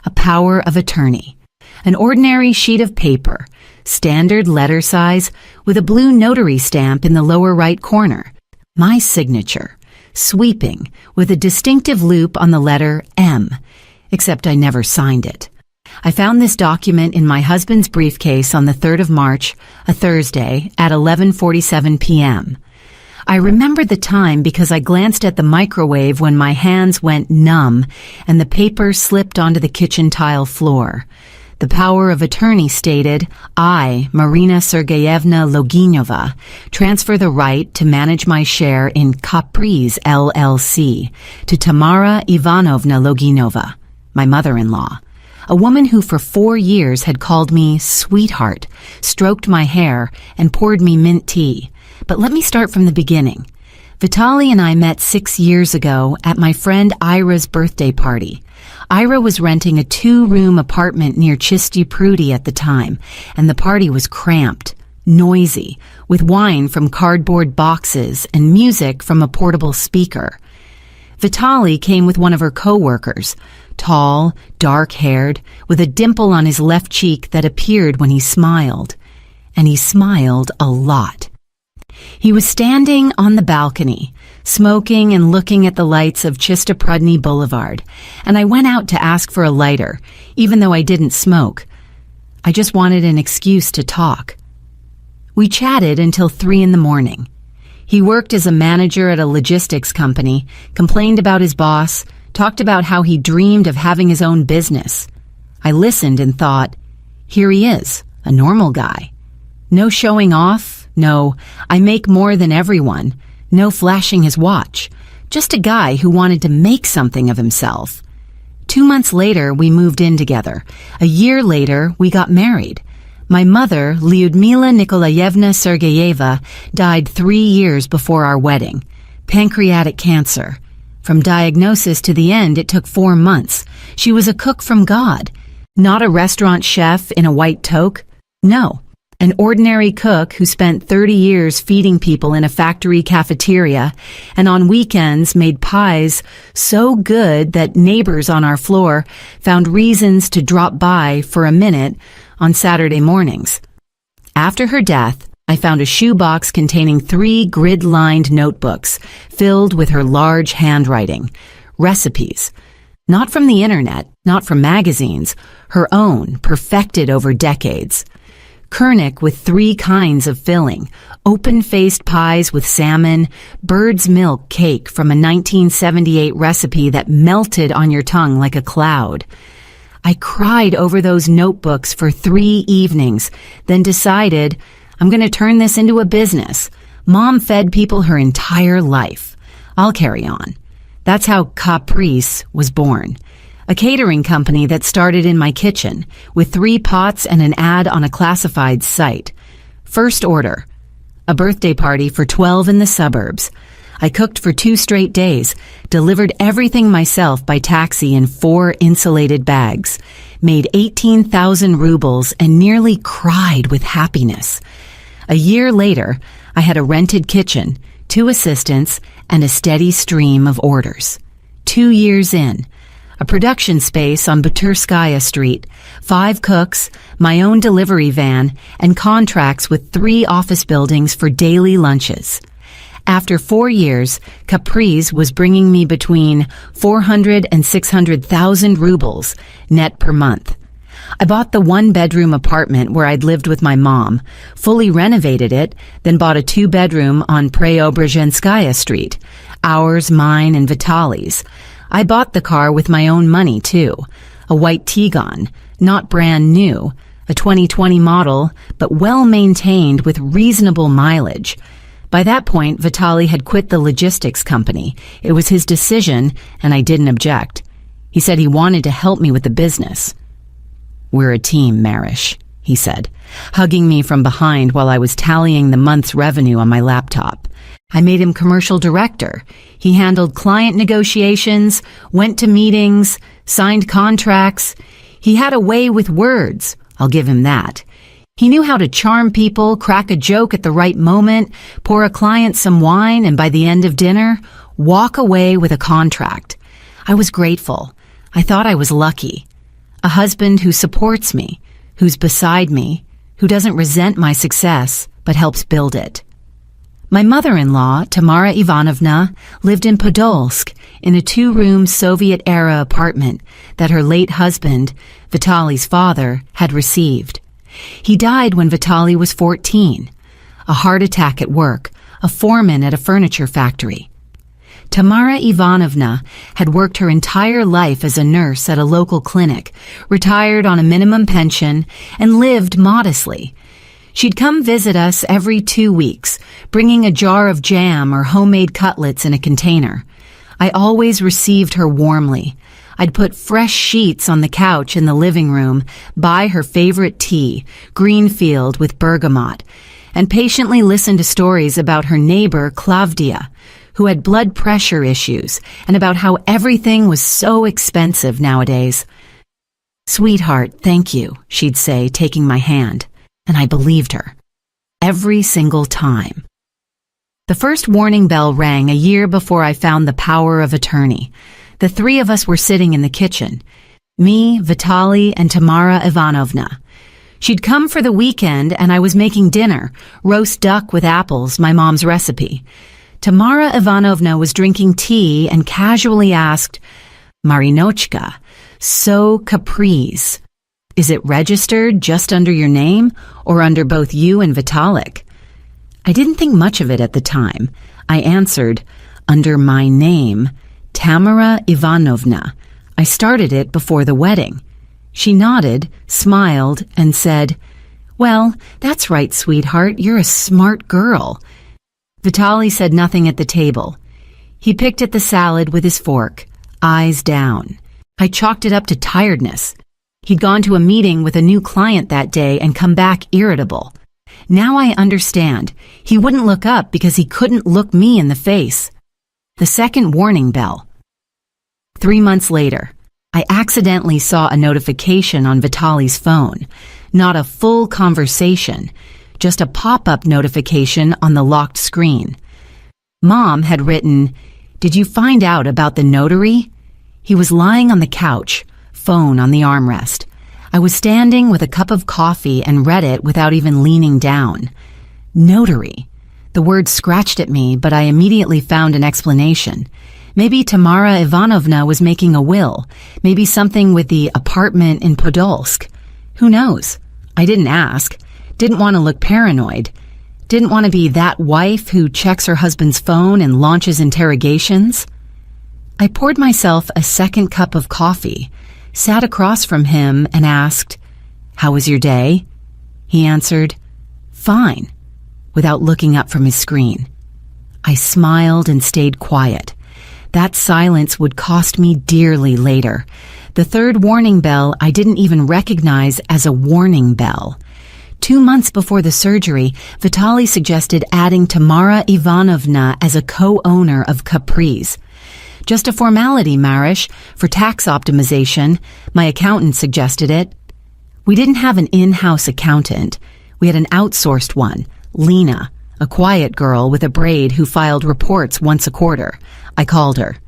a power of attorney. An ordinary sheet of paper, standard letter size, with a blue notary stamp in the lower right corner. My signature, sweeping, with a distinctive loop on the letter M, except I never signed it. I found this document in my husband's briefcase on the 3rd of March, a Thursday, at 11:47 p.m. I remember the time because I glanced at the microwave when my hands went numb and the paper slipped onto the kitchen tile floor. The power of attorney stated, I, Marina Sergeyevna Loginova, transfer the right to manage my share in Capri's LLC to Tamara Ivanovna Loginova, my mother-in-law, a woman who for 4 years had called me sweetheart, stroked my hair, and poured me mint tea. But let me start from the beginning. Vitaly and I met 6 years ago at my friend Ira's birthday party. Ira was renting a 2-room apartment near Chisty Prudy at the time, and the party was cramped, noisy, with wine from cardboard boxes and music from a portable speaker. Vitaly came with one of her co-workers, tall, dark-haired, with a dimple on his left cheek that appeared when he smiled. And he smiled a lot. He was standing on the balcony, smoking and looking at the lights of Chistoprudny Boulevard, and I went out to ask for a lighter, even though I didn't smoke. I just wanted an excuse to talk. We chatted until 3 in the morning. He worked as a manager at a logistics company, complained about his boss, talked about how he dreamed of having his own business. I listened and thought, here he is, a normal guy. No showing off, no, I make more than everyone, no flashing his watch, just a guy who wanted to make something of himself. 2 months later, we moved in together. A year later, we got married. My mother, Lyudmila Nikolayevna Sergeyeva, died 3 years before our wedding. Pancreatic cancer. From diagnosis to the end, it took 4 months. She was a cook from God. Not a restaurant chef in a white toque. No. An ordinary cook who spent 30 years feeding people in a factory cafeteria and on weekends made pies so good that neighbors on our floor found reasons to drop by for a minute on Saturday mornings. After her death, I found a shoebox containing 3 grid-lined notebooks filled with her large handwriting, recipes. Not from the internet, not from magazines, her own, perfected over decades. Kernick with 3 kinds of filling, open-faced pies with salmon, bird's milk cake from a 1978 recipe that melted on your tongue like a cloud. I cried over those notebooks for 3 evenings, then decided, I'm going to turn this into a business. Mom fed people her entire life. I'll carry on. That's how Caprice was born. A catering company that started in my kitchen, with 3 pots and an ad on a classified site. First order, a birthday party for 12 in the suburbs. I cooked for 2 straight days, delivered everything myself by taxi in 4 insulated bags, made 18,000 rubles and nearly cried with happiness. A year later, I had a rented kitchen, 2 assistants, and a steady stream of orders. 2 years in, a production space on Buturskaya Street, 5 cooks, my own delivery van, and contracts with 3 office buildings for daily lunches. After 4 years, Capri's was bringing me between 400 and 600,000 rubles net per month. I bought the 1-bedroom apartment where I'd lived with my mom, fully renovated it, then bought a 2-bedroom on Preobrazhenskaya Street, ours, mine, and Vitaly's. I bought the car with my own money, too. A white Tiguan, not brand new, a 2020 model, but well-maintained with reasonable mileage. By that point, Vitaly had quit the logistics company. It was his decision, and I didn't object. He said he wanted to help me with the business. We're a team, Marish, he said, hugging me from behind while I was tallying the month's revenue on my laptop. I made him commercial director. He handled client negotiations, went to meetings, signed contracts. He had a way with words, I'll give him that. He knew how to charm people, crack a joke at the right moment, pour a client some wine, and by the end of dinner, walk away with a contract. I was grateful. I thought I was lucky. a husband who supports me, who's beside me, who doesn't resent my success but helps build it. My mother-in-law, Tamara Ivanovna, lived in Podolsk in a 2-room Soviet-era apartment that her late husband, Vitaly's father, had received. He died when Vitaly was 14, a heart attack at work, a foreman at a furniture factory. Tamara Ivanovna had worked her entire life as a nurse at a local clinic, retired on a minimum pension, and lived modestly. She'd come visit us every 2 weeks, bringing a jar of jam or homemade cutlets in a container. I always received her warmly. I'd put fresh sheets on the couch in the living room, buy her favorite tea, Greenfield with bergamot, and patiently listen to stories about her neighbor, Klavdia, who had blood pressure issues, and about how everything was so expensive nowadays. "Sweetheart, thank you," she'd say, taking my hand. And I believed her. Every single time. The first warning bell rang a year before I found the power of attorney. The 3 of us were sitting in the kitchen. Me, Vitaly, and Tamara Ivanovna. She'd come for the weekend and I was making dinner, roast duck with apples, my mom's recipe. Tamara Ivanovna was drinking tea and casually asked, "Marinochka, so caprice. Is it registered just under your name or under both you and Vitalik?" I didn't think much of it at the time. I answered, "Under my name, Tamara Ivanovna. I started it before the wedding." She nodded, smiled, and said, "Well, that's right, sweetheart. You're a smart girl." Vitaly said nothing at the table. He picked at the salad with his fork, eyes down. I chalked it up to tiredness. He'd gone to a meeting with a new client that day and come back irritable. Now I understand. He wouldn't look up because he couldn't look me in the face. The second warning bell. 3 months later, I accidentally saw a notification on Vitaly's phone. Not a full conversation, just a pop-up notification on the locked screen. Mom had written, "Did you find out about the notary?" He was lying on the couch, phone on the armrest. I was standing with a cup of coffee and read it without even leaning down. Notary. The word scratched at me, but I immediately found an explanation. Maybe Tamara Ivanovna was making a will. Maybe something with the apartment in Podolsk. Who knows? I didn't ask. Didn't want to look paranoid. Didn't want to be that wife who checks her husband's phone and launches interrogations. I poured myself a second cup of coffee, sat across from him and asked, "How was your day?" He answered, "Fine," without looking up from his screen. I smiled and stayed quiet. That silence would cost me dearly later. The third warning bell I didn't even recognize as a warning bell. 2 months before the surgery, Vitaly suggested adding Tamara Ivanovna as a co-owner of Capri's. Just a formality, Marish, for tax optimization. My accountant suggested it. We didn't have an in-house accountant. We had an outsourced one, Lena, a quiet girl with a braid who filed reports once a quarter. I called her.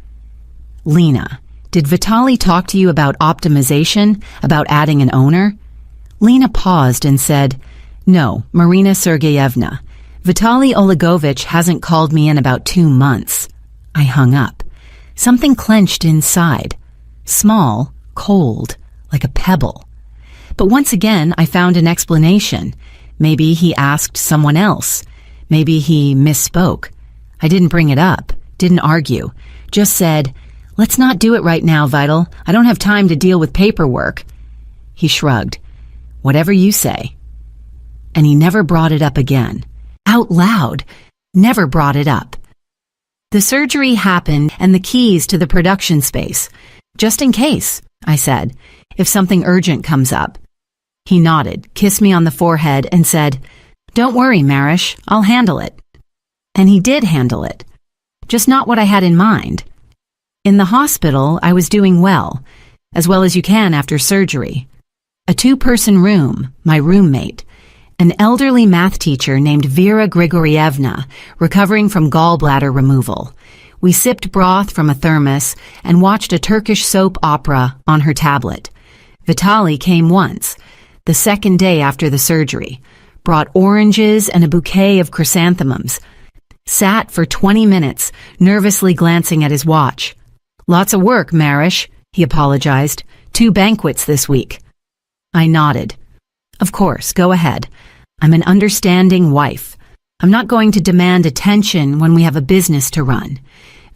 "Lena, did Vitaly talk to you about optimization, about adding an owner?" Lena paused and said, "No, Marina Sergeyevna. Vitaly Olegovich hasn't called me in about 2 months." I hung up. Something clenched inside. Small, cold, like a pebble. But once again, I found an explanation. Maybe he asked someone else. Maybe he misspoke. I didn't bring it up, didn't argue. Just said, "Let's not do it right now, Vital. I don't have time to deal with paperwork." He shrugged. "Whatever you say." And he never brought it up again. Out loud. Never brought it up. The surgery happened and the keys to the production space. "Just in case," I said, "if something urgent comes up." He nodded, kissed me on the forehead, and said, "Don't worry, Marish, I'll handle it." And he did handle it. Just not what I had in mind. In the hospital, I was doing well as you can after surgery. A 2-person room, my roommate. An elderly math teacher named Vera Grigorievna, recovering from gallbladder removal. We sipped broth from a thermos and watched a Turkish soap opera on her tablet. Vitali came once, the second day after the surgery, brought oranges and a bouquet of chrysanthemums, sat for 20 minutes, nervously glancing at his watch. "Lots of work, Marish," he apologized. "2 banquets this week." I nodded. "Of course, go ahead. I'm an understanding wife. I'm not going to demand attention when we have a business to run."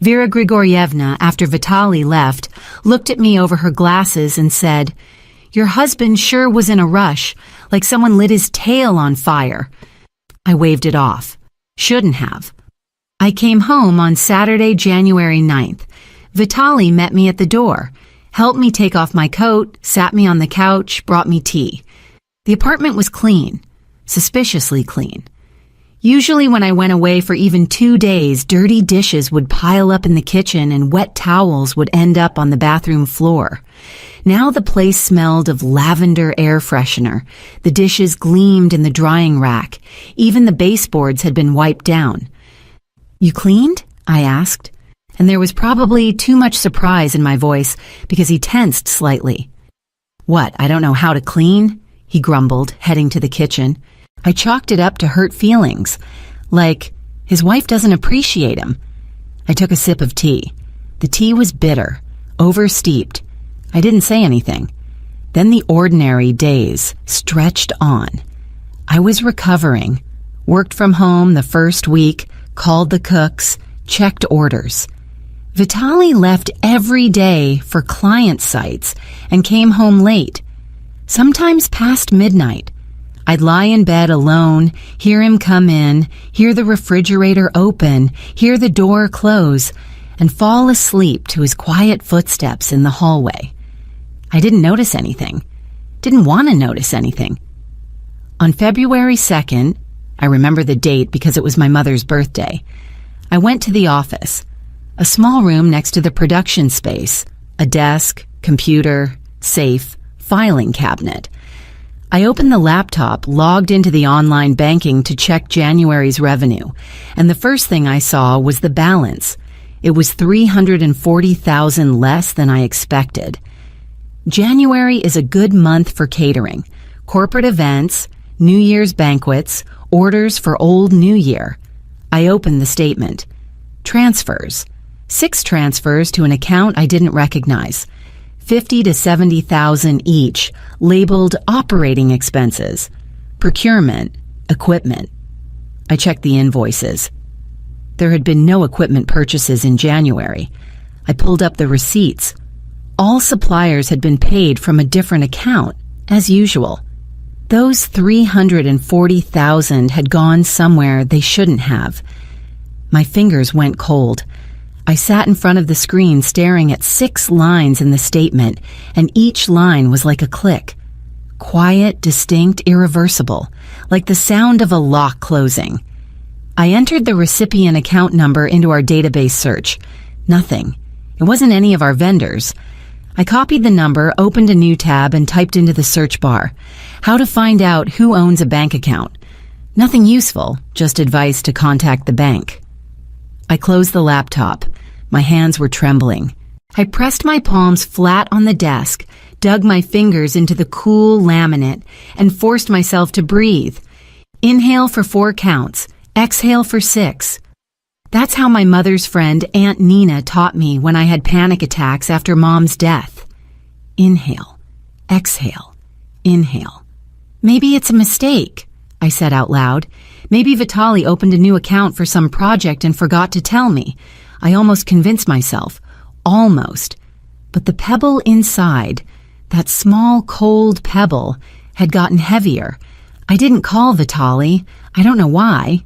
Vera Grigorievna, after Vitali left, looked at me over her glasses and said, "Your husband sure was in a rush, like someone lit his tail on fire." I waved it off. Shouldn't have. I came home on Saturday, January 9th. Vitali met me at the door, helped me take off my coat, sat me on the couch, brought me tea. The apartment was clean, suspiciously clean. Usually when I went away for even 2 days, dirty dishes would pile up in the kitchen and wet towels would end up on the bathroom floor. Now the place smelled of lavender air freshener. The dishes gleamed in the drying rack. Even the baseboards had been wiped down. "You cleaned?" I asked, and there was probably too much surprise in my voice because he tensed slightly. "What, I don't know how to clean?" he grumbled, heading to the kitchen. I chalked it up to hurt feelings, like his wife doesn't appreciate him. I took a sip of tea. The tea was bitter, oversteeped. I didn't say anything. Then the ordinary days stretched on. I was recovering, worked from home the first week, called the cooks, checked orders. Vitali left every day for client sites and came home late, sometimes past midnight. I'd lie in bed alone, hear him come in, hear the refrigerator open, hear the door close, and fall asleep to his quiet footsteps in the hallway. I didn't notice anything, didn't want to notice anything. On February 2nd, I remember the date because it was my mother's birthday, I went to the office, a small room next to the production space, a desk, computer, safe, filing cabinet. I opened the laptop, logged into the online banking to check January's revenue, and the first thing I saw was the balance. It was $340,000 less than I expected. January is a good month for catering, corporate events, New Year's banquets, orders for Old New Year. I opened the statement. Transfers. 6 transfers to an account I didn't recognize. 50 to 70,000 each, labeled operating expenses, procurement, equipment. I checked the invoices. There had been no equipment purchases in January. I pulled up the receipts. All suppliers had been paid from a different account, as usual. Those 340,000 had gone somewhere they shouldn't have. My fingers went cold. I sat in front of the screen staring at 6 lines in the statement, and each line was like a click. Quiet, distinct, irreversible, like the sound of a lock closing. I entered the recipient account number into our database search. Nothing. It wasn't any of our vendors. I copied the number, opened a new tab, and typed into the search bar. How to find out who owns a bank account. Nothing useful, just advice to contact the bank. I closed the laptop. My hands were trembling. I pressed my palms flat on the desk, dug my fingers into the cool laminate, and forced myself to breathe. Inhale for 4 counts, exhale for 6. That's how my mother's friend Aunt Nina taught me when I had panic attacks after Mom's death. Inhale, exhale, inhale. Maybe it's a mistake, I said out loud. Maybe Vitali opened a new account for some project and forgot to tell me. I almost convinced myself. Almost. But the pebble inside, that small cold pebble, had gotten heavier. I didn't call Vitali. I don't know why.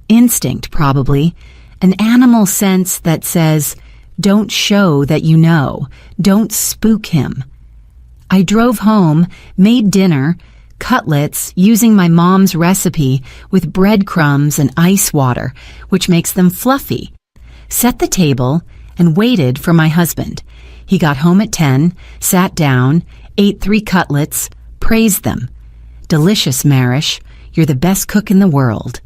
Instinct, probably. An animal sense that says, don't show that you know. Don't spook him. I drove home, made dinner, cutlets using my mom's recipe with breadcrumbs and ice water, which makes them fluffy. Set the table and waited for my husband. He got home at 10, sat down, ate 3 cutlets, praised them. Delicious, Marish. You're the best cook in the world.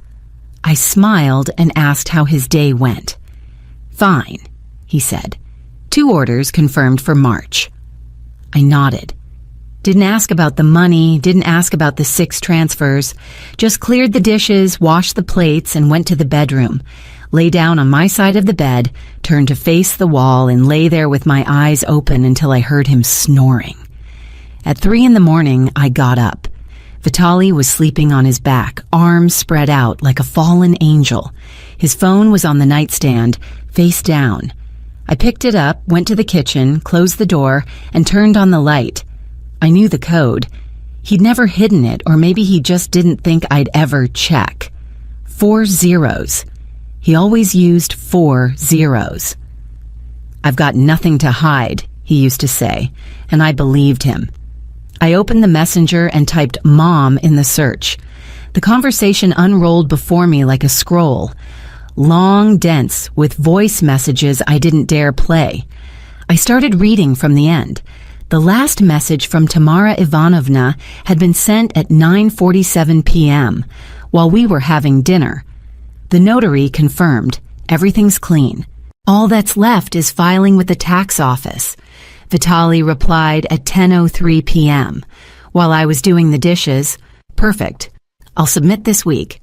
I smiled and asked how his day went. Fine, he said. 2 orders confirmed for March. I nodded. Didn't ask about the money, didn't ask about the 6 transfers, just cleared the dishes, washed the plates, and went to the bedroom. Lay down on my side of the bed, turned to face the wall, and lay there with my eyes open until I heard him snoring. At 3 a.m, I got up. Vitaly was sleeping on his back, arms spread out like a fallen angel. His phone was on the nightstand, face down. I picked it up, went to the kitchen, closed the door, and turned on the light. I knew the code. He'd never hidden it, or maybe he just didn't think I'd ever check. 4 zeros. He always used 4 zeros. "I've got nothing to hide," he used to say, and I believed him. I opened the messenger and typed "Mom" in the search. The conversation unrolled before me like a scroll. Long, dense, with voice messages I didn't dare play. I started reading from the end. The last message from Tamara Ivanovna had been sent at 9:47 p.m. while we were having dinner. The notary confirmed, everything's clean. All that's left is filing with the tax office. Vitaly replied at 10:03 p.m. while I was doing the dishes. Perfect. I'll submit this week.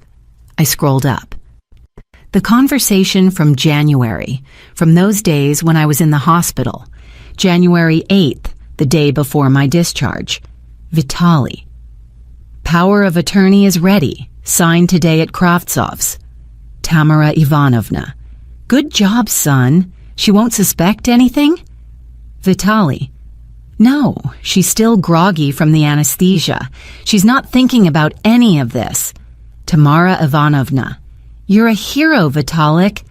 I scrolled up. The conversation from January, from those days when I was in the hospital. January 8th, the day before my discharge. Vitaly. Power of attorney is ready. Signed today at Kravtsov's. Tamara Ivanovna. Good job, son. She won't suspect anything? Vitaly. No, she's still groggy from the anesthesia. She's not thinking about any of this. Tamara Ivanovna. You're a hero, Vitalik.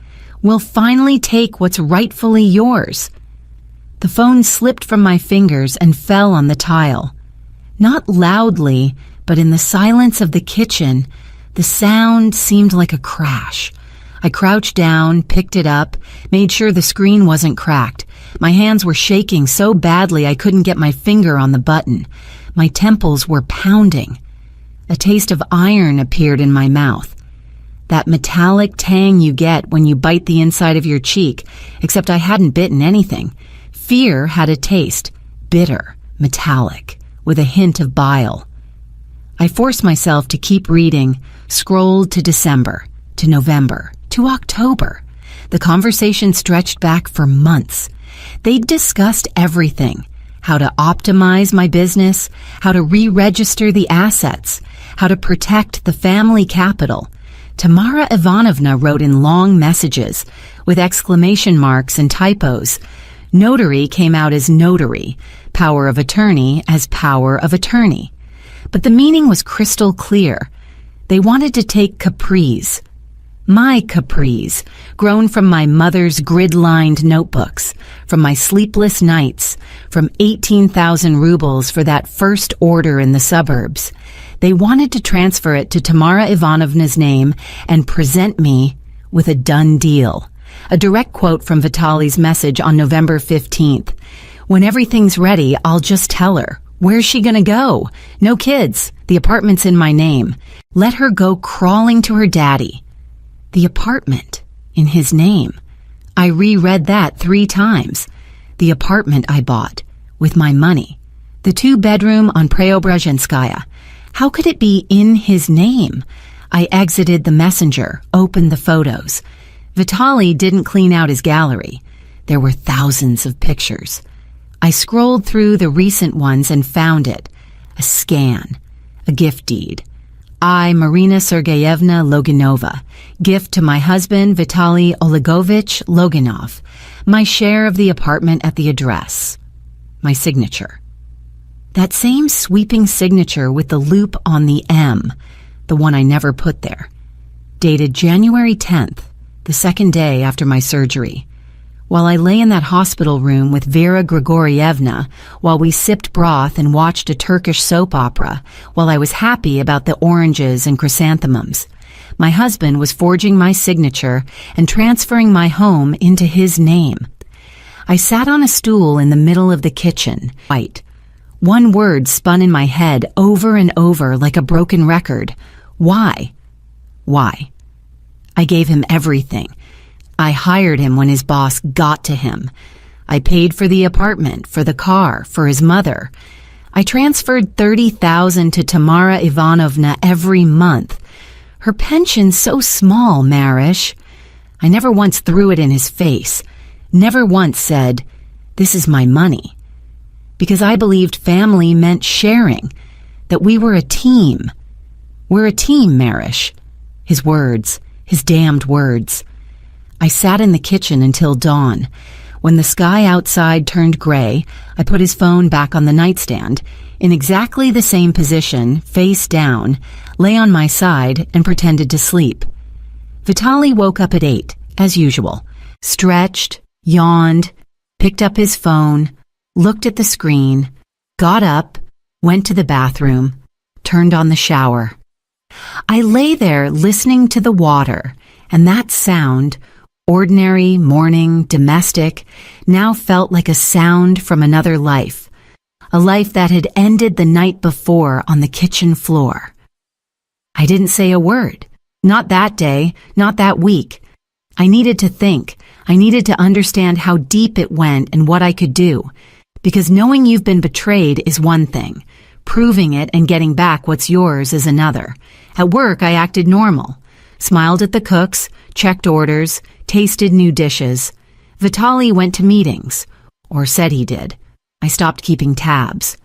We'll finally take what's rightfully yours. The phone slipped from my fingers and fell on the tile. Not loudly, but in the silence of the kitchen, the sound seemed like a crash. I crouched down, picked it up, made sure the screen wasn't cracked. My hands were shaking so badly I couldn't get my finger on the button. My temples were pounding. A taste of iron appeared in my mouth. That metallic tang you get when you bite the inside of your cheek, except I hadn't bitten anything. Fear had a taste, bitter, metallic, with a hint of bile. I forced myself to keep reading, scrolled to December, to November, to October. The conversation stretched back for months. They'd discussed everything. How to optimize my business, how to re-register the assets, how to protect the family capital. Tamara Ivanovna wrote in long messages, with exclamation marks and typos. Notary came out as notary, power of attorney as power of attorney. But the meaning was crystal clear. They wanted to take capris. My capris, grown from my mother's grid-lined notebooks, from my sleepless nights, from 18,000 rubles for that first order in the suburbs. They wanted to transfer it to Tamara Ivanovna's name and present me with a done deal. A direct quote from Vitaly's message on November 15th. When everything's ready, I'll just tell her. Where's she gonna go? No kids. The apartment's in my name. Let her go crawling to her daddy. The apartment in his name. I reread that 3 times. The apartment I bought with my money. The 2-bedroom on Preobrazhenskaya. How could it be in his name? I exited the messenger, opened the photos. Vitaly didn't clean out his gallery. There were thousands of pictures. I scrolled through the recent ones and found it. A scan. A gift deed. I, Marina Sergeyevna Loganova. Gift to my husband, Vitaly Olegovich Loganov. My share of the apartment at the address. My signature. That same sweeping signature with the loop on the M, the one I never put there. Dated January 10th, the second day after my surgery. While I lay in that hospital room with Vera Grigorievna, while we sipped broth and watched a Turkish soap opera, while I was happy about the oranges and chrysanthemums, my husband was forging my signature and transferring my home into his name. I sat on a stool in the middle of the kitchen, white. One word spun in my head over and over like a broken record. Why? Why? I gave him everything. I hired him when his boss got to him. I paid for the apartment, for the car, for his mother. I transferred $30,000 to Tamara Ivanovna every month. Her pension's so small, Marish. I never once threw it in his face. Never once said, "This is my money." Because I believed family meant sharing, that we were a team. We're a team, Marish. His words, his damned words. I sat in the kitchen until dawn. When the sky outside turned gray, I put his phone back on the nightstand, in exactly the same position, face down, lay on my side, and pretended to sleep. Vitaly woke up at 8, as usual, stretched, yawned, picked up his phone, looked at the screen, got up, went to the bathroom, turned on the shower. I lay there listening to the water, and that sound, ordinary, morning, domestic, now felt like a sound from another life, a life that had ended the night before on the kitchen floor. I didn't say a word, not that day, not that week. I needed to think. I needed to understand how deep it went and what I could do, because knowing you've been betrayed is one thing. Proving it and getting back what's yours is another. At work, I acted normal. Smiled at the cooks, checked orders, tasted new dishes. Vitaly went to meetings, or said he did. I stopped keeping tabs.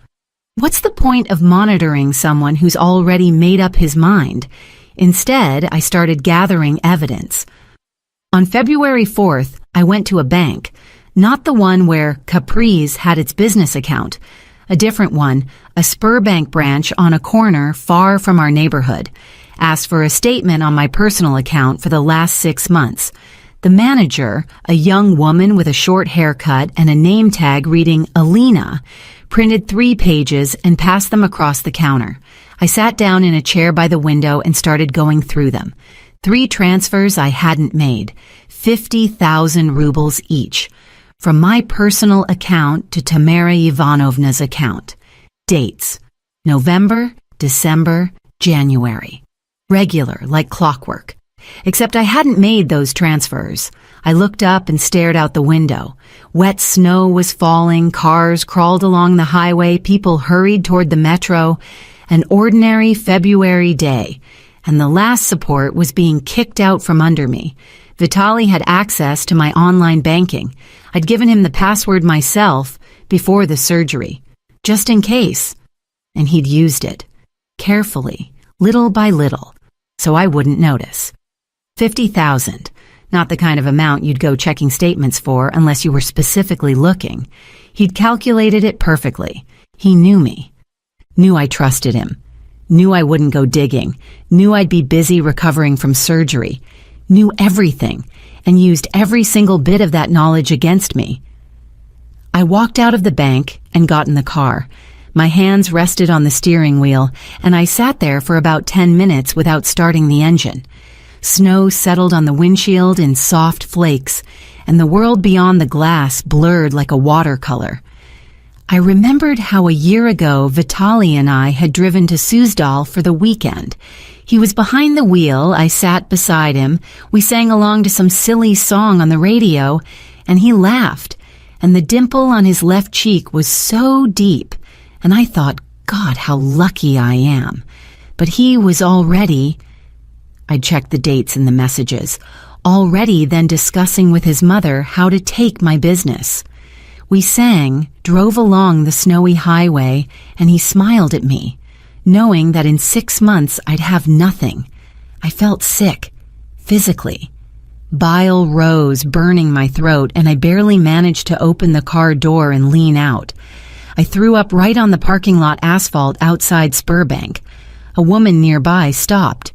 What's the point of monitoring someone who's already made up his mind? Instead, I started gathering evidence. On February 4th, I went to a bank, not the one where Capri's had its business account, a different one, a Spurbank branch on a corner far from our neighborhood. Asked for a statement on my personal account for the last 6 months. The manager, a young woman with a short haircut and a name tag reading Alina, printed 3 pages and passed them across the counter. I sat down in a chair by the window and started going through them. 3 transfers I hadn't made, 50,000 rubles each, from my personal account to Tamara Ivanovna's account. Dates: November, December, January. Regular, like clockwork. Except I hadn't made those transfers. I looked up and stared out the window. Wet snow was falling, cars crawled along the highway, people hurried toward the metro. An ordinary February day, and the last support was being kicked out from under me. Vitaly had access to my online banking. I'd given him the password myself before the surgery, just in case. And he'd used it, carefully, little by little, so I wouldn't notice. 50,000, not the kind of amount you'd go checking statements for unless you were specifically looking. He'd calculated it perfectly. He knew me. Knew I trusted him. Knew I wouldn't go digging. Knew I'd be busy recovering from surgery. Knew everything, and used every single bit of that knowledge against me. I walked out of the bank and got in the car. My hands rested on the steering wheel, and I sat there for about 10 minutes without starting the engine. Snow settled on the windshield in soft flakes, and the world beyond the glass blurred like a watercolor. I remembered how a year ago Vitaly and I had driven to Suzdal for the weekend. He was behind the wheel, I sat beside him, we sang along to some silly song on the radio, and he laughed, and the dimple on his left cheek was so deep, and I thought, God, how lucky I am. But he was already, I checked the dates in the messages, already then discussing with his mother how to take my business. We sang, drove along the snowy highway, and he smiled at me, knowing that in 6 months I'd have nothing. I felt sick, physically. Bile rose, burning my throat, and I barely managed to open the car door and lean out. I threw up right on the parking lot asphalt outside Spurbank. A woman nearby stopped.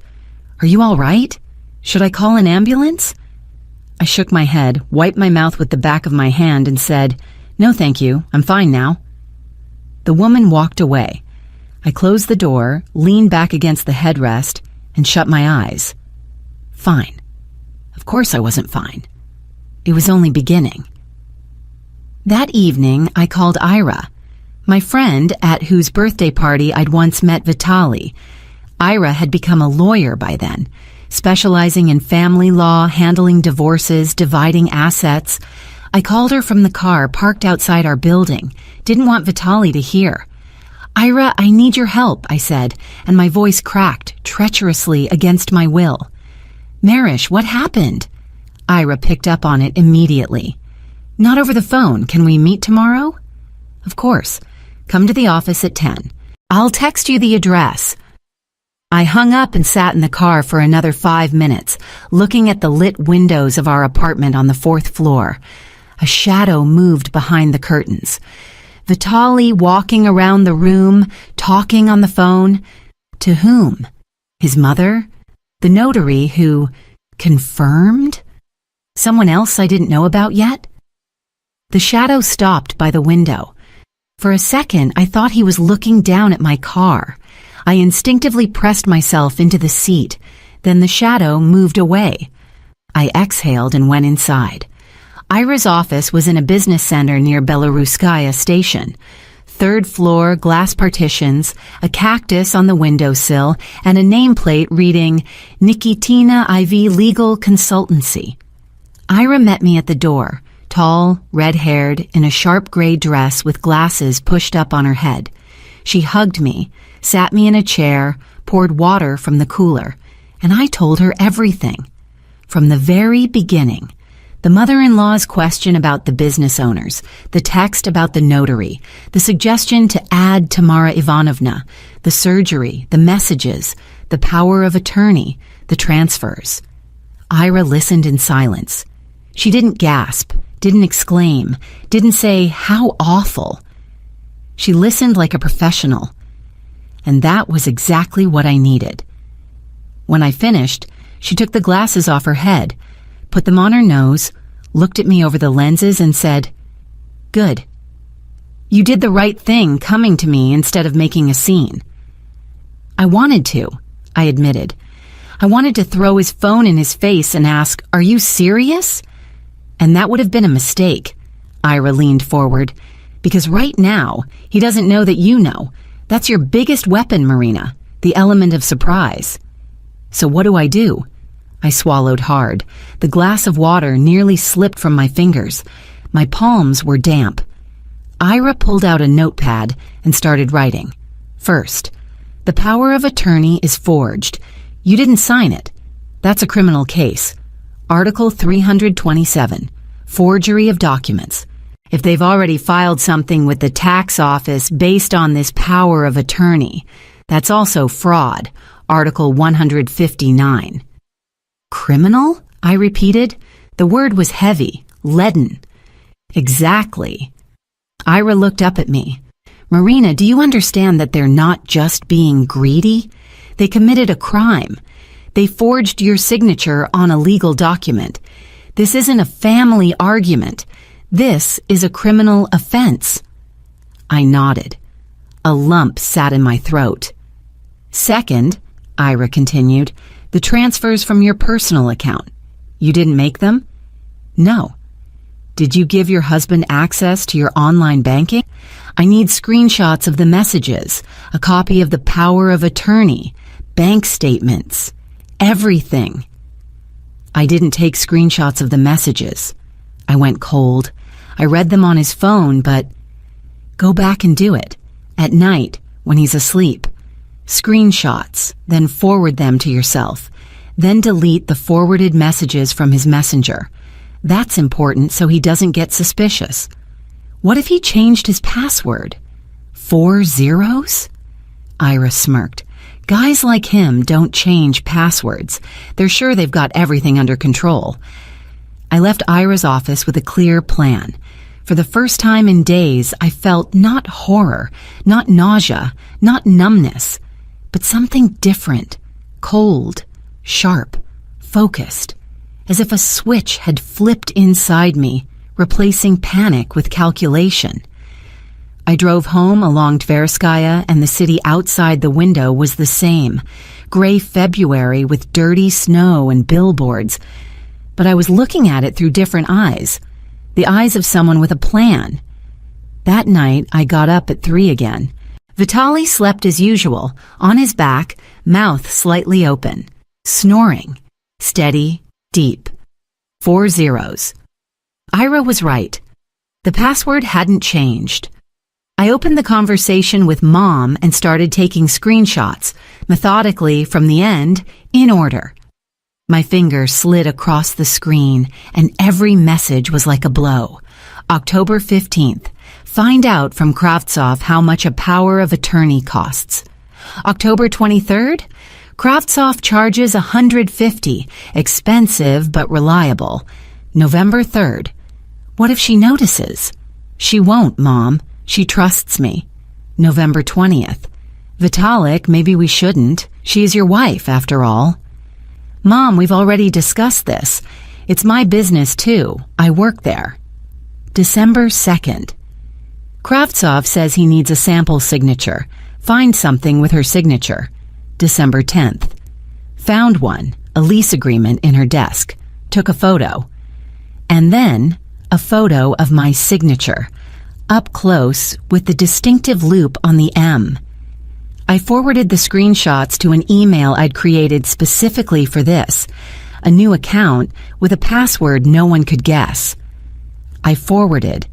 "Are you all right? Should I call an ambulance?" I shook my head, wiped my mouth with the back of my hand, and said, "No, thank you. I'm fine now." The woman walked away. I closed the door, leaned back against the headrest, and shut my eyes. Fine. Of course I wasn't fine. It was only beginning. That evening, I called Ira, my friend at whose birthday party I'd once met Vitaly. Ira had become a lawyer by then, specializing in family law, handling divorces, dividing assets. I called her from the car parked outside our building. Didn't want Vitaly to hear. "Ira, I need your help," I said, and my voice cracked treacherously against my will. "Marish, what happened?" Ira picked up on it immediately. "Not over the phone. Can we meet tomorrow?" "Of course. Come to the office at 10. I'll text you the address." I hung up and sat in the car for another 5 minutes, looking at the lit windows of our apartment on the 4th floor. A shadow moved behind the curtains. Vitaly walking around the room, talking on the phone. To whom? His mother? The notary who confirmed? Someone else I didn't know about yet? The shadow stopped by the window. For a second, I thought he was looking down at my car. I instinctively pressed myself into the seat. Then the shadow moved away. I exhaled and went inside. Ira's office was in a business center near Belaruskaya Station. 3rd floor, glass partitions, a cactus on the windowsill, and a nameplate reading Nikitina IV Legal Consultancy. Ira met me at the door, tall, red-haired, in a sharp gray dress with glasses pushed up on her head. She hugged me, sat me in a chair, poured water from the cooler, and I told her everything. From the very beginning. The mother-in-law's question about the business owners, the text about the notary, the suggestion to add Tamara Ivanovna, the surgery, the messages, the power of attorney, the transfers. Ira listened in silence. She didn't gasp, didn't exclaim, didn't say, "How awful." She listened like a professional. And that was exactly what I needed. When I finished, she took the glasses off her head, put them on her nose, looked at me over the lenses and said, "Good. You did the right thing coming to me instead of making a scene." I wanted to, I admitted. I wanted to throw his phone in his face and ask, "Are you serious?" And that would have been a mistake. Ira leaned forward. "Because right now, he doesn't know that you know. That's your biggest weapon, Marina, the element of surprise." "So what do I do?" I swallowed hard. The glass of water nearly slipped from my fingers. My palms were damp. Ira pulled out a notepad and started writing. "First, the power of attorney is forged. You didn't sign it. That's a criminal case. Article 327, forgery of documents. If they've already filed something with the tax office based on this power of attorney, that's also fraud. Article 159. "Criminal?" I repeated. The word was heavy, leaden. "Exactly." Ira looked up at me. "Marina, do you understand that they're not just being greedy? They committed a crime. They forged your signature on a legal document. This isn't a family argument. This is a criminal offense." I nodded. A lump sat in my throat. "Second," Ira continued, "the transfers from your personal account. You didn't make them?" "No." "Did you give your husband access to your online banking?" "I need screenshots of the messages, a copy of the power of attorney, bank statements, everything." "I didn't take screenshots of the messages." I went cold. I read them on his phone, but go back and do it. At night, when he's asleep. Screenshots, then forward them to yourself. Then delete the forwarded messages from his messenger. That's important so he doesn't get suspicious. What if he changed his password? 4 zeros? Ira smirked. Guys like him don't change passwords. They're sure they've got everything under control. I left Ira's office with a clear plan. For the first time in days, I felt not horror, not nausea, not numbness, but something different, cold, sharp, focused, as if a switch had flipped inside me, replacing panic with calculation. I drove home along Tverskaya, and the city outside the window was the same, gray February with dirty snow and billboards. But I was looking at it through different eyes, the eyes of someone with a plan. That night, I got up at 3 again. Vitaly slept as usual, on his back, mouth slightly open, snoring, steady, deep. 4 zeros. Ira was right. The password hadn't changed. I opened the conversation with Mom and started taking screenshots, methodically from the end, in order. My finger slid across the screen, and every message was like a blow. October 15th. Find out from Kravtsov how much a power of attorney costs. October 23rd. Kravtsov charges $150, expensive but reliable. November 3rd. What if she notices? She won't, Mom. She trusts me. November 20th. Vitalik, maybe we shouldn't. She is your wife, after all. Mom, we've already discussed this. It's my business, too. I work there. December 2nd. Kravtsov says he needs a sample signature. Find something with her signature. December 10th. Found one, a lease agreement in her desk. Took a photo. And then a photo of my signature, up close with the distinctive loop on the M. I forwarded the screenshots to an email I'd created specifically for this, a new account with a password no one could guess. I forwarded,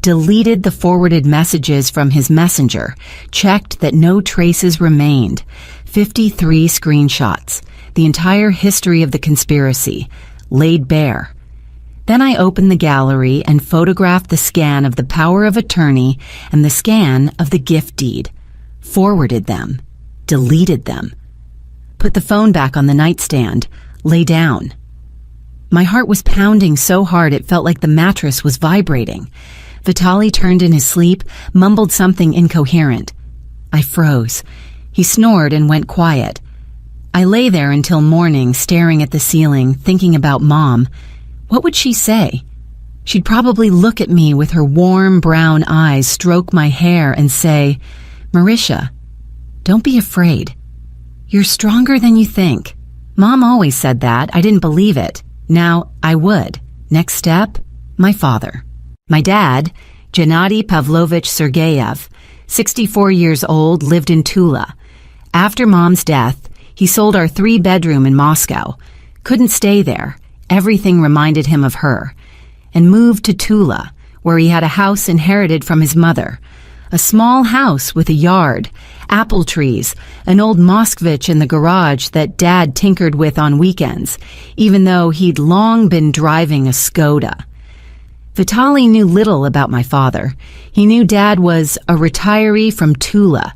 deleted the forwarded messages from his messenger, checked that no traces remained, 53 screenshots, the entire history of the conspiracy, laid bare. Then I opened the gallery and photographed the scan of the power of attorney and the scan of the gift deed, forwarded them, deleted them, put the phone back on the nightstand, lay down. My heart was pounding so hard it felt like the mattress was vibrating. Vitali turned in his sleep, mumbled something incoherent. I froze. He snored and went quiet. I lay there until morning, staring at the ceiling, thinking about Mom. What would she say? She'd probably look at me with her warm brown eyes, stroke my hair, and say, "Marisha, don't be afraid. You're stronger than you think." Mom always said that. I didn't believe it. Now I would. Next step, my father. My dad, Gennady Pavlovich Sergeyev, 64 years old, lived in Tula. After Mom's death, he sold our 3-bedroom in Moscow. Couldn't stay there. Everything reminded him of her. And moved to Tula, where he had a house inherited from his mother. A small house with a yard, apple trees, an old Moskvich in the garage that Dad tinkered with on weekends, even though he'd long been driving a Skoda. Vitali knew little about my father. He knew Dad was a retiree from Tula,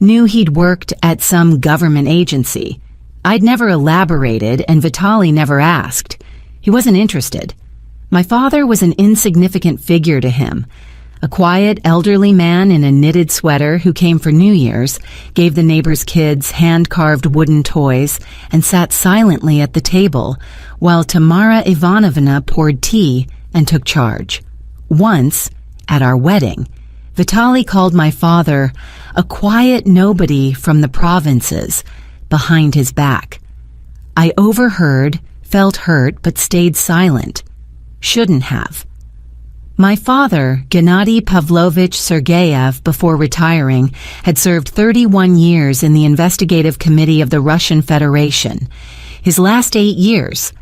knew he'd worked at some government agency. I'd never elaborated, and Vitali never asked. He wasn't interested. My father was an insignificant figure to him, a quiet, elderly man in a knitted sweater who came for New Year's, gave the neighbors' kids hand-carved wooden toys, and sat silently at the table while Tamara Ivanovna poured tea and took charge. Once, at our wedding, Vitali called my father a quiet nobody from the provinces, behind his back. I overheard, felt hurt, but stayed silent. Shouldn't have. My father, Gennady Pavlovich Sergeyev, before retiring, had served 31 years in the investigative committee of the Russian Federation. His last 8 years,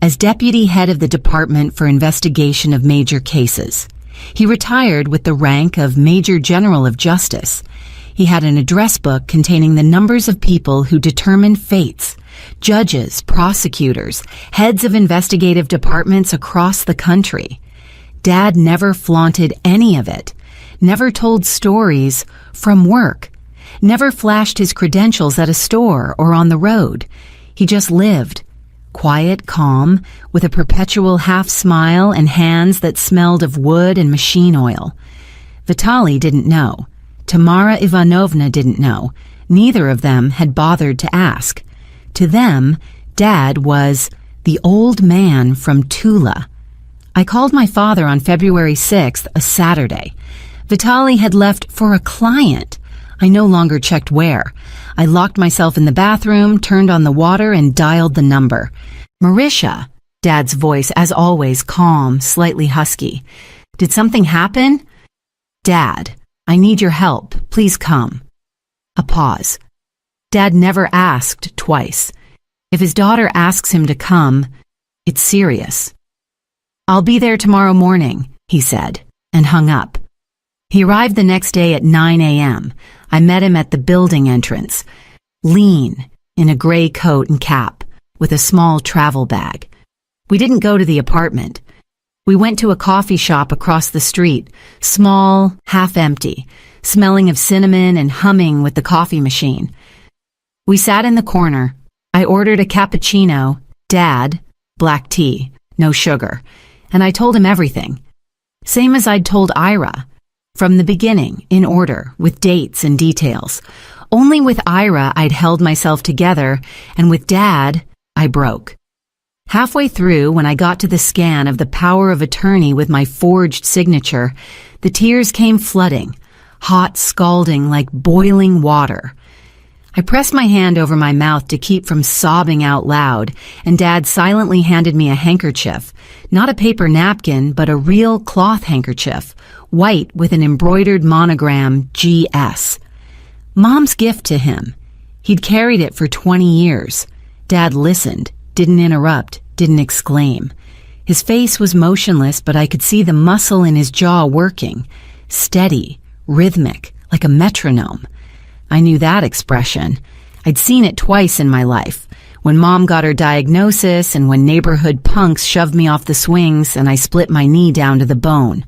as deputy head of the Department for Investigation of Major Cases. He retired with the rank of Major General of Justice. He had an address book containing the numbers of people who determined fates, judges, prosecutors, heads of investigative departments across the country. Dad never flaunted any of it, never told stories from work, never flashed his credentials at a store or on the road. He just lived, quiet, calm, with a perpetual half-smile and hands that smelled of wood and machine oil. Vitali didn't know. Tamara Ivanovna didn't know. Neither of them had bothered to ask. To them, Dad was the old man from Tula. I called my father on February 6th, a Saturday. Vitali had left for a client. I no longer checked where. I locked myself in the bathroom, turned on the water, and dialed the number. "Marisha," Dad's voice, as always, calm, slightly husky. "Did something happen?" "Dad, I need your help. Please come." A pause. Dad never asked twice. If his daughter asks him to come, it's serious. "I'll be there tomorrow morning," he said, and hung up. He arrived the next day at 9 a.m. I met him at the building entrance, lean, in a gray coat and cap, with a small travel bag. We didn't go to the apartment. We went to a coffee shop across the street, small, half empty, smelling of cinnamon and humming with the coffee machine. We sat in the corner. I ordered a cappuccino, Dad, black tea, no sugar, and I told him everything. Same as I'd told Ira. From the beginning, in order, with dates and details. Only with Ira I'd held myself together, and with Dad, I broke. Halfway through, when I got to the scan of the power of attorney with my forged signature, the tears came flooding, hot, scalding like boiling water. I pressed my hand over my mouth to keep from sobbing out loud, and Dad silently handed me a handkerchief, not a paper napkin, but a real cloth handkerchief, white with an embroidered monogram, GS. Mom's gift to him. He'd carried it for 20 years. Dad listened, didn't interrupt, didn't exclaim. His face was motionless, but I could see the muscle in his jaw working, steady, rhythmic, like a metronome. I knew that expression. I'd seen it twice in my life, when Mom got her diagnosis and when neighborhood punks shoved me off the swings and I split my knee down to the bone.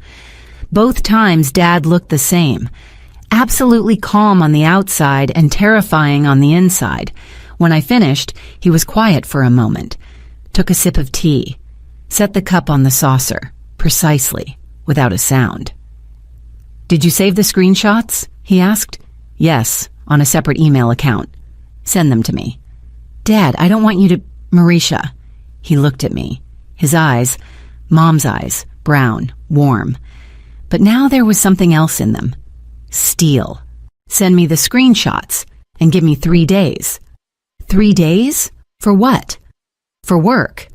Both times Dad looked the same, absolutely calm on the outside and terrifying on the inside. When I finished, he was quiet for a moment, took a sip of tea, set the cup on the saucer, precisely, without a sound. "Did you save the screenshots?" he asked. "Yes, on a separate email account. Send them to me." "Dad, I don't want you to—" "Marisha." He looked at me. His eyes, Mom's eyes, brown, warm. But now there was something else in them. Steel. "Send me the screenshots and give me 3 days." 3 days? For what? "For work."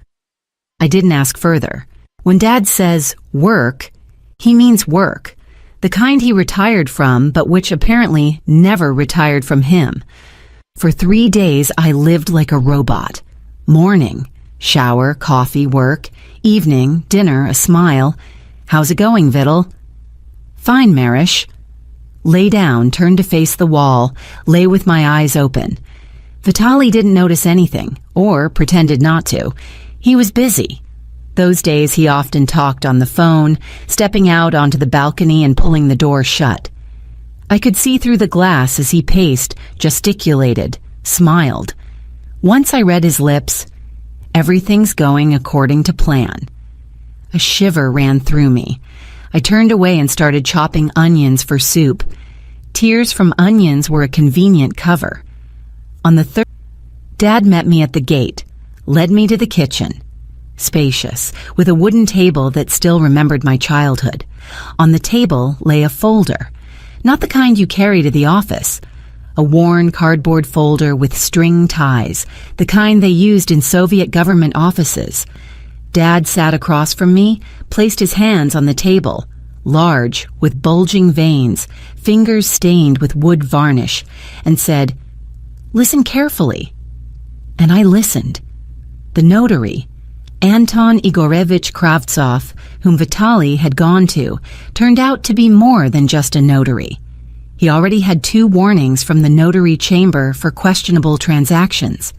I didn't ask further. When Dad says work, he means work. The kind he retired from, but which apparently never retired from him. For 3 days, I lived like a robot. Morning, shower, coffee, work. Evening, dinner, a smile. "How's it going, Vittel?" "Fine, Marish." Lay down, turned to face the wall, lay with my eyes open. Vitaly didn't notice anything, or pretended not to. He was busy. Those days he often talked on the phone, stepping out onto the balcony and pulling the door shut. I could see through the glass as he paced, gesticulated, smiled. Once I read his lips, "Everything's going according to plan." A shiver ran through me. I turned away and started chopping onions for soup. Tears from onions were a convenient cover. On the third, Dad met me at the gate, led me to the kitchen. Spacious, with a wooden table that still remembered my childhood. On the table lay a folder, not the kind you carry to the office. A worn cardboard folder with string ties, the kind they used in Soviet government offices. Dad sat across from me, placed his hands on the table, large, with bulging veins, fingers stained with wood varnish, and said, "Listen carefully." And I listened. The notary, Anton Igorevich Kravtsov, whom Vitaly had gone to, turned out to be more than just a notary. He already had 2 warnings from the notary chamber for questionable transactions.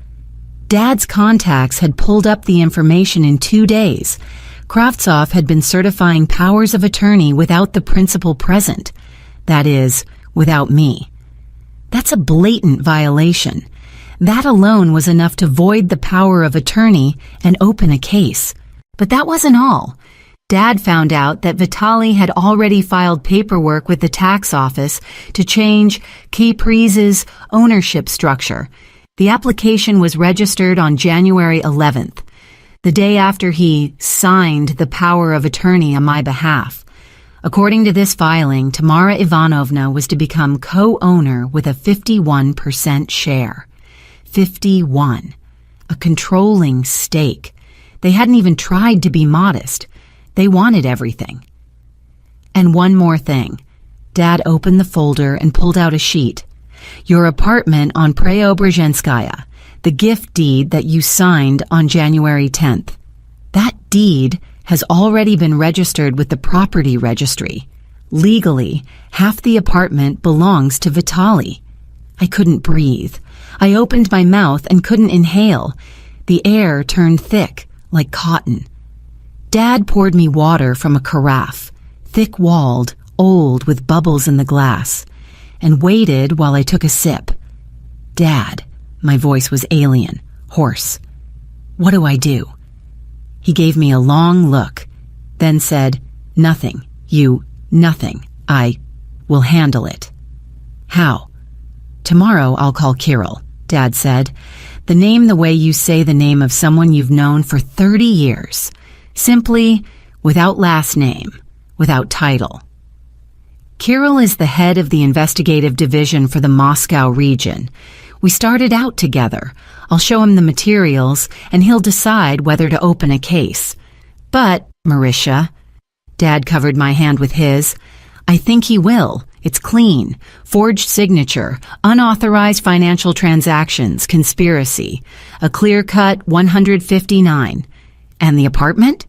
Dad's contacts had pulled up the information in 2 days. Kravtsov had been certifying powers of attorney without the principal present. That is, without me. That's a blatant violation. That alone was enough to void the power of attorney and open a case. But that wasn't all. Dad found out that Vitaly had already filed paperwork with the tax office to change Capri's ownership structure. The application was registered on January 11th, the day after he signed the power of attorney on my behalf. According to this filing, Tamara Ivanovna was to become co-owner with a 51% share. 51. A controlling stake. They hadn't even tried to be modest. They wanted everything. And one more thing. Dad opened the folder and pulled out a sheet. Your apartment on Preobrazhenskaya, the gift deed that you signed on January 10th. That deed has already been registered with the property registry. Legally, half the apartment belongs to Vitali. I couldn't breathe. I opened my mouth and couldn't inhale. The air turned thick, like cotton. Dad poured me water from a carafe, thick-walled, old, with bubbles in the glass, and waited while I took a sip. "Dad," my voice was alien, hoarse. "What do I do?" He gave me a long look, then said, "Nothing. Nothing. Will handle it." "How?" "Tomorrow I'll call Kirill," Dad said. "The name the way you say the name of someone you've known for 30 years. Simply, without last name, without title." Kirill is the head of the investigative division for the Moscow region. We started out together. I'll show him the materials, and he'll decide whether to open a case. "But, Marisha," Dad covered my hand with his, "I think he will. It's clean. Forged signature, unauthorized financial transactions, conspiracy. A clear-cut 159. And the apartment?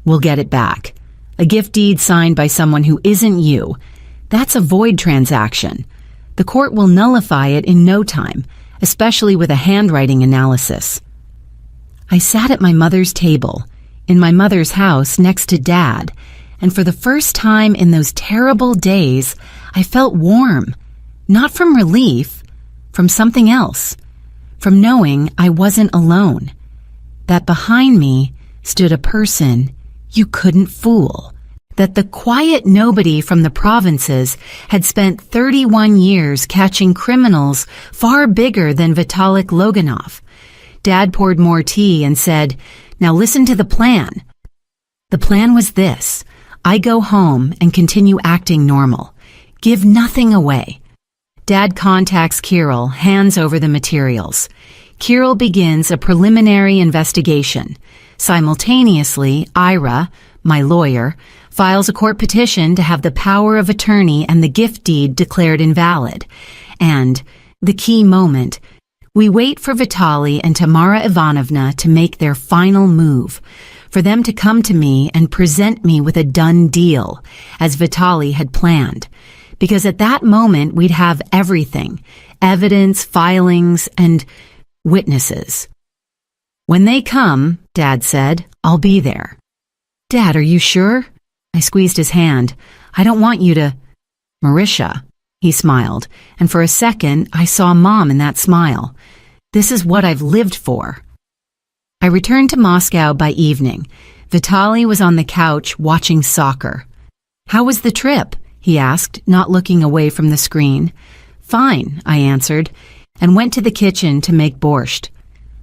We'll get it back. A gift deed signed by someone who isn't you. That's a void transaction. The court will nullify it in no time, especially with a handwriting analysis." I sat at my mother's table, in my mother's house next to Dad, and for the first time in those terrible days, I felt warm, not from relief, from something else, from knowing I wasn't alone, that behind me stood a person you couldn't fool, that the quiet nobody from the provinces had spent 31 years catching criminals far bigger than Vitalik Loganov. Dad poured more tea and said, "Now listen to the plan." The plan was this. I go home and continue acting normal. Give nothing away. Dad contacts Kirill, hands over the materials. Kirill begins a preliminary investigation. Simultaneously, Ira, my lawyer, files a court petition to have the power of attorney and the gift deed declared invalid. And, the key moment, we wait for Vitali and Tamara Ivanovna to make their final move, for them to come to me and present me with a done deal, as Vitali had planned. Because at that moment we'd have everything, evidence, filings, and witnesses. "When they come," Dad said, "I'll be there." "Dad, are you sure?" I squeezed his hand. "I don't want you to—" "Marisha," he smiled, and for a second I saw Mom in that smile. "This is what I've lived for." I returned to Moscow by evening. Vitali was on the couch watching soccer. "How was the trip?" he asked, not looking away from the screen. "Fine," I answered, and went to the kitchen to make borscht.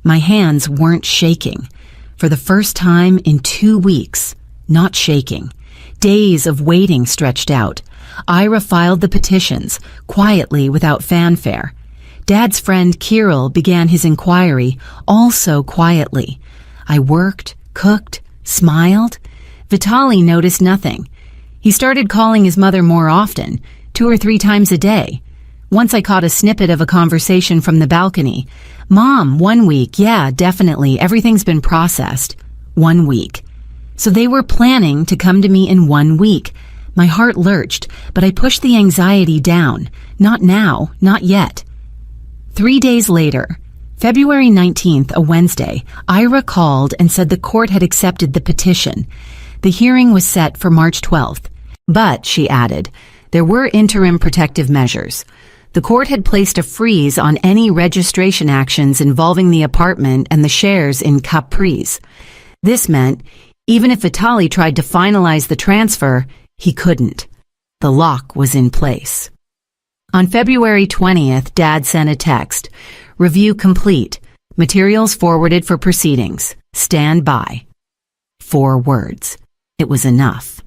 My hands weren't shaking. For the first time in 2 weeks, not shaking. Days of waiting stretched out. Ira filed the petitions, quietly without fanfare. Dad's friend Kirill began his inquiry, also quietly. I worked, cooked, smiled. Vitali noticed nothing. He started calling his mother more often, 2 or 3 times a day. Once I caught a snippet of a conversation from the balcony. "Mom, 1 week, yeah, definitely, everything's been processed." 1 week. So they were planning to come to me in 1 week. My heart lurched, but I pushed the anxiety down. Not now, not yet. 3 days later, February 19th, a Wednesday, Ira called and said the court had accepted the petition. The hearing was set for March 12th. But, she added, there were interim protective measures. The court had placed a freeze on any registration actions involving the apartment and the shares in Capri's. This meant, even if Vitali tried to finalize the transfer, he couldn't. The lock was in place. On February 20th, Dad sent a text. "Review complete. Materials forwarded for proceedings. Stand by." 4 words. It was enough.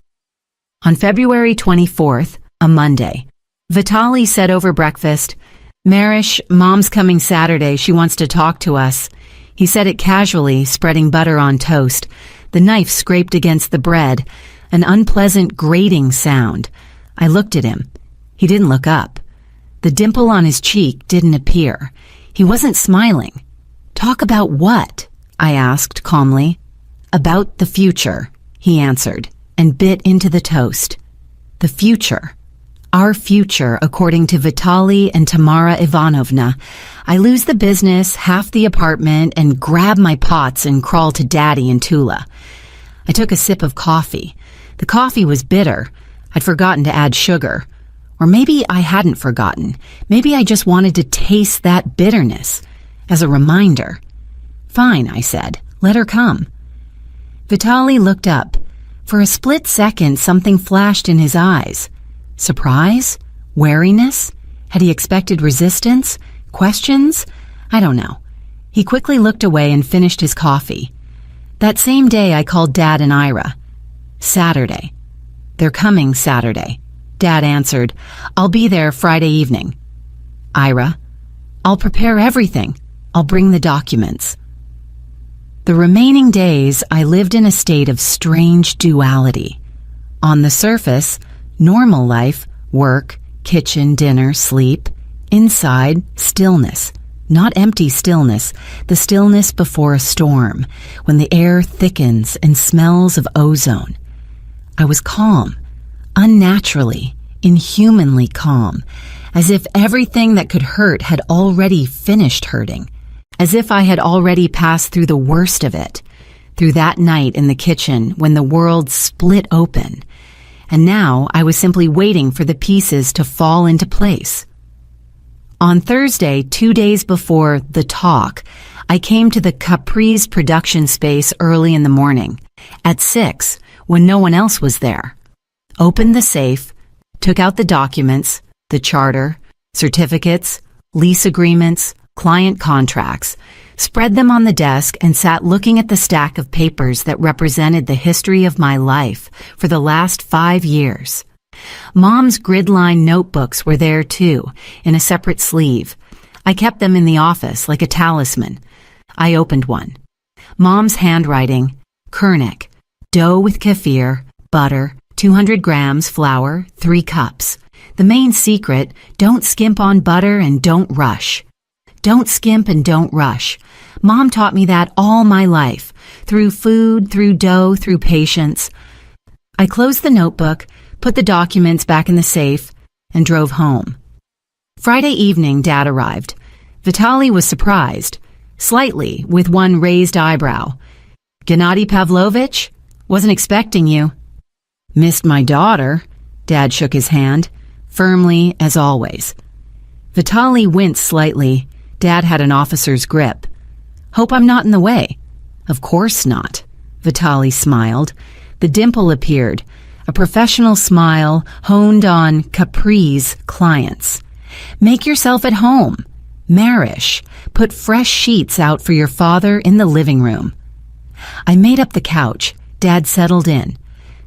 On February 24th, a Monday, Vitali said over breakfast, "Marish, Mom's coming Saturday. She wants to talk to us." He said it casually, spreading butter on toast. The knife scraped against the bread, an unpleasant grating sound. I looked at him. He didn't look up. The dimple on his cheek didn't appear. He wasn't smiling. "Talk about what?" I asked calmly. "About the future," he answered, and bit into the toast. The future. Our future, according to Vitaly and Tamara Ivanovna. I lose the business, half the apartment, and grab my pots and crawl to Daddy in Tula. I took a sip of coffee. The coffee was bitter. I'd forgotten to add sugar. Or maybe I hadn't forgotten. Maybe I just wanted to taste that bitterness as a reminder. Fine, I said. Let her come. Vitaly looked up. For a split second, something flashed in his eyes. Surprise? Wariness? Had he expected resistance? Questions? I don't know. He quickly looked away and finished his coffee. That same day, I called Dad and Ira. Saturday. They're coming Saturday. Dad answered, I'll be there Friday evening. Ira, I'll prepare everything. I'll bring the documents. The remaining days, I lived in a state of strange duality. On the surface, normal life, work, kitchen, dinner, sleep. Inside, stillness. Not empty stillness, the stillness before a storm, when the air thickens and smells of ozone. I was calm, unnaturally, inhumanly calm, as if everything that could hurt had already finished hurting, as if I had already passed through the worst of it, through that night in the kitchen when the world split open, and now I was simply waiting for the pieces to fall into place. On Thursday, 2 days before the talk, I came to the Capri's production space early in the morning, at 6, when no one else was there. Opened the safe, took out the documents, the charter, certificates, lease agreements, client contracts, spread them on the desk and sat looking at the stack of papers that represented the history of my life for the last 5 years. Mom's grid-line notebooks were there too, in a separate sleeve. I kept them in the office like a talisman. I opened one. Mom's handwriting, Kernick, dough with kefir, butter, 200 grams flour, 3 cups. The main secret, don't skimp on butter and don't rush. Don't skimp and don't rush. Mom taught me that all my life, through food, through dough, through patience. I closed the notebook, put the documents back in the safe, and drove home. Friday evening, Dad arrived. Vitaly was surprised, slightly, with one raised eyebrow. Gennady Pavlovich? Wasn't expecting you. Missed my daughter. Dad shook his hand, firmly as always. Vitaly winced slightly. Dad had an officer's grip. Hope I'm not in the way. Of course not. Vitaly smiled. The dimple appeared. A professional smile honed on Capri's clients. Make yourself at home. Marish. Put fresh sheets out for your father in the living room. I made up the couch. Dad settled in.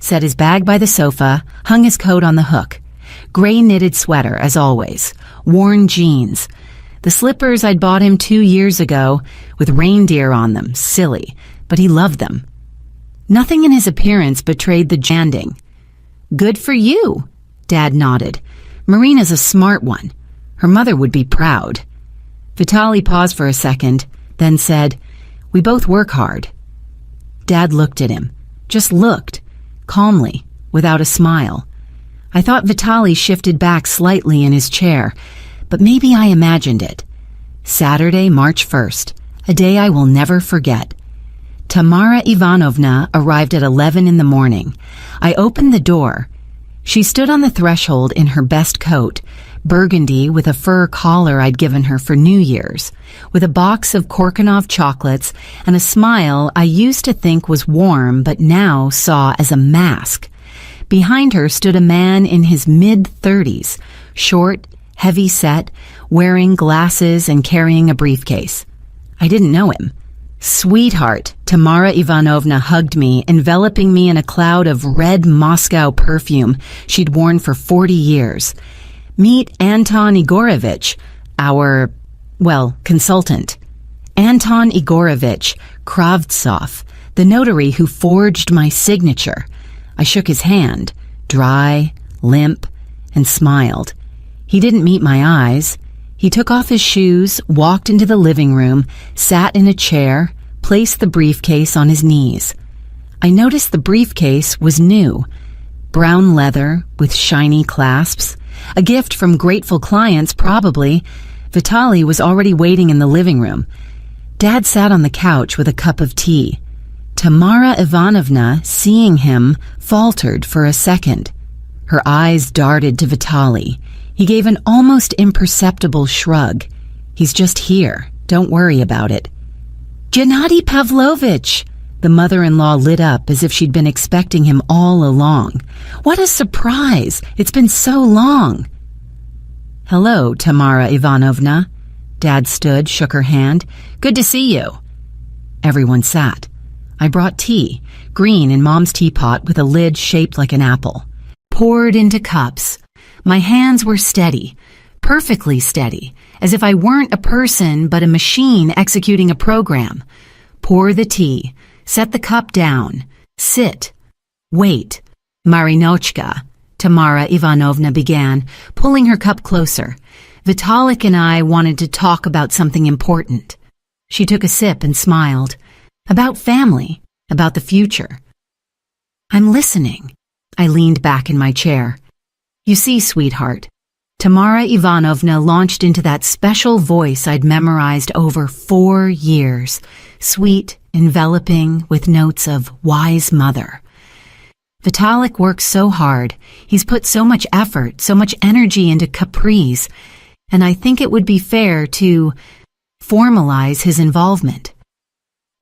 Set his bag by the sofa, hung his coat on the hook. Gray knitted sweater, as always. Worn jeans. The slippers I'd bought him 2 years ago, with reindeer on them, silly, but he loved them. Nothing in his appearance betrayed the janding. Good for you, Dad nodded. Marina's a smart one. Her mother would be proud. Vitaly paused for a second, then said, We both work hard. Dad looked at him. Just looked, calmly, without a smile. I thought Vitaly shifted back slightly in his chair, but maybe I imagined it. Saturday, March 1st, a day I will never forget. Tamara Ivanovna arrived at 11 in the morning. I opened the door. She stood on the threshold in her best coat, burgundy with a fur collar I'd given her for New Year's, with a box of Korkanov chocolates and a smile I used to think was warm but now saw as a mask. Behind her stood a man in his mid-30s, short, heavy-set, wearing glasses and carrying a briefcase. I didn't know him. Sweetheart, Tamara Ivanovna hugged me, enveloping me in a cloud of red Moscow perfume she'd worn for 40 years. Meet Anton Igorovich, our, consultant. Anton Igorovich Kravtsov, the notary who forged my signature. I shook his hand, dry, limp, and smiled. He didn't meet my eyes. He took off his shoes, walked into the living room, sat in a chair, placed the briefcase on his knees. I noticed the briefcase was new. Brown leather with shiny clasps. A gift from grateful clients, probably. Vitaly was already waiting in the living room. Dad sat on the couch with a cup of tea. Tamara Ivanovna, seeing him, faltered for a second. Her eyes darted to Vitaly. He gave an almost imperceptible shrug. He's just here. Don't worry about it. Gennady Pavlovich! The mother-in-law lit up as if she'd been expecting him all along. What a surprise! It's been so long. Hello, Tamara Ivanovna. Dad stood, shook her hand. Good to see you. Everyone sat. I brought tea, green in Mom's teapot with a lid shaped like an apple. Poured into cups. My hands were steady, perfectly steady, as if I weren't a person but a machine executing a program. Pour the tea. Set the cup down. Sit. Wait. Marinochka, Tamara Ivanovna began, pulling her cup closer. Vitalik and I wanted to talk about something important. She took a sip and smiled. About family. About the future. I'm listening. I leaned back in my chair. You see, sweetheart, Tamara Ivanovna launched into that special voice I'd memorized over 4 years. Sweet, enveloping, with notes of wise mother. Vitalik works so hard. He's put so much effort, so much energy into Capri's, and I think it would be fair to formalize his involvement.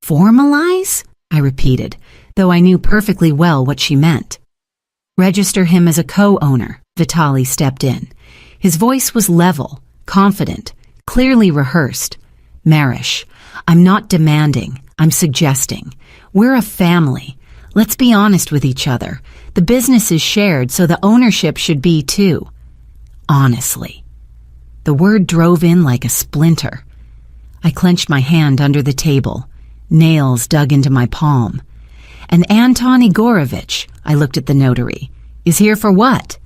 Formalize? I repeated, though I knew perfectly well what she meant. Register him as a co-owner, Vitaly stepped in. His voice was level, confident, clearly rehearsed. Marish, I'm not demanding, I'm suggesting. We're a family. Let's be honest with each other. The business is shared, so the ownership should be too. Honestly. The word drove in like a splinter. I clenched my hand under the table. Nails dug into my palm. And Anton Igorovich, I looked at the notary, is here for what?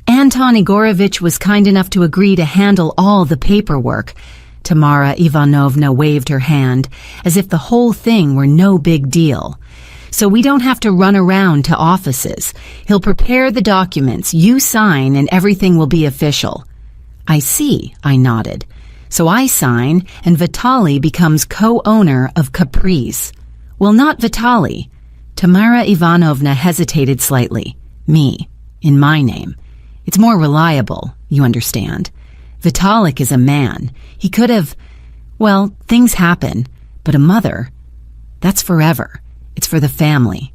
Anton Igorovich was kind enough to agree to handle all the paperwork. Tamara Ivanovna waved her hand, as if the whole thing were no big deal. So we don't have to run around to offices. He'll prepare the documents, you sign, and everything will be official. I see, I nodded. So I sign, and Vitaly becomes co-owner of Capri's. Well, not Vitaly. Tamara Ivanovna hesitated slightly. Me, in my name. It's more reliable, you understand. Vitalik is a man. He could have... Well, things happen. But a mother, that's forever. It's for the family.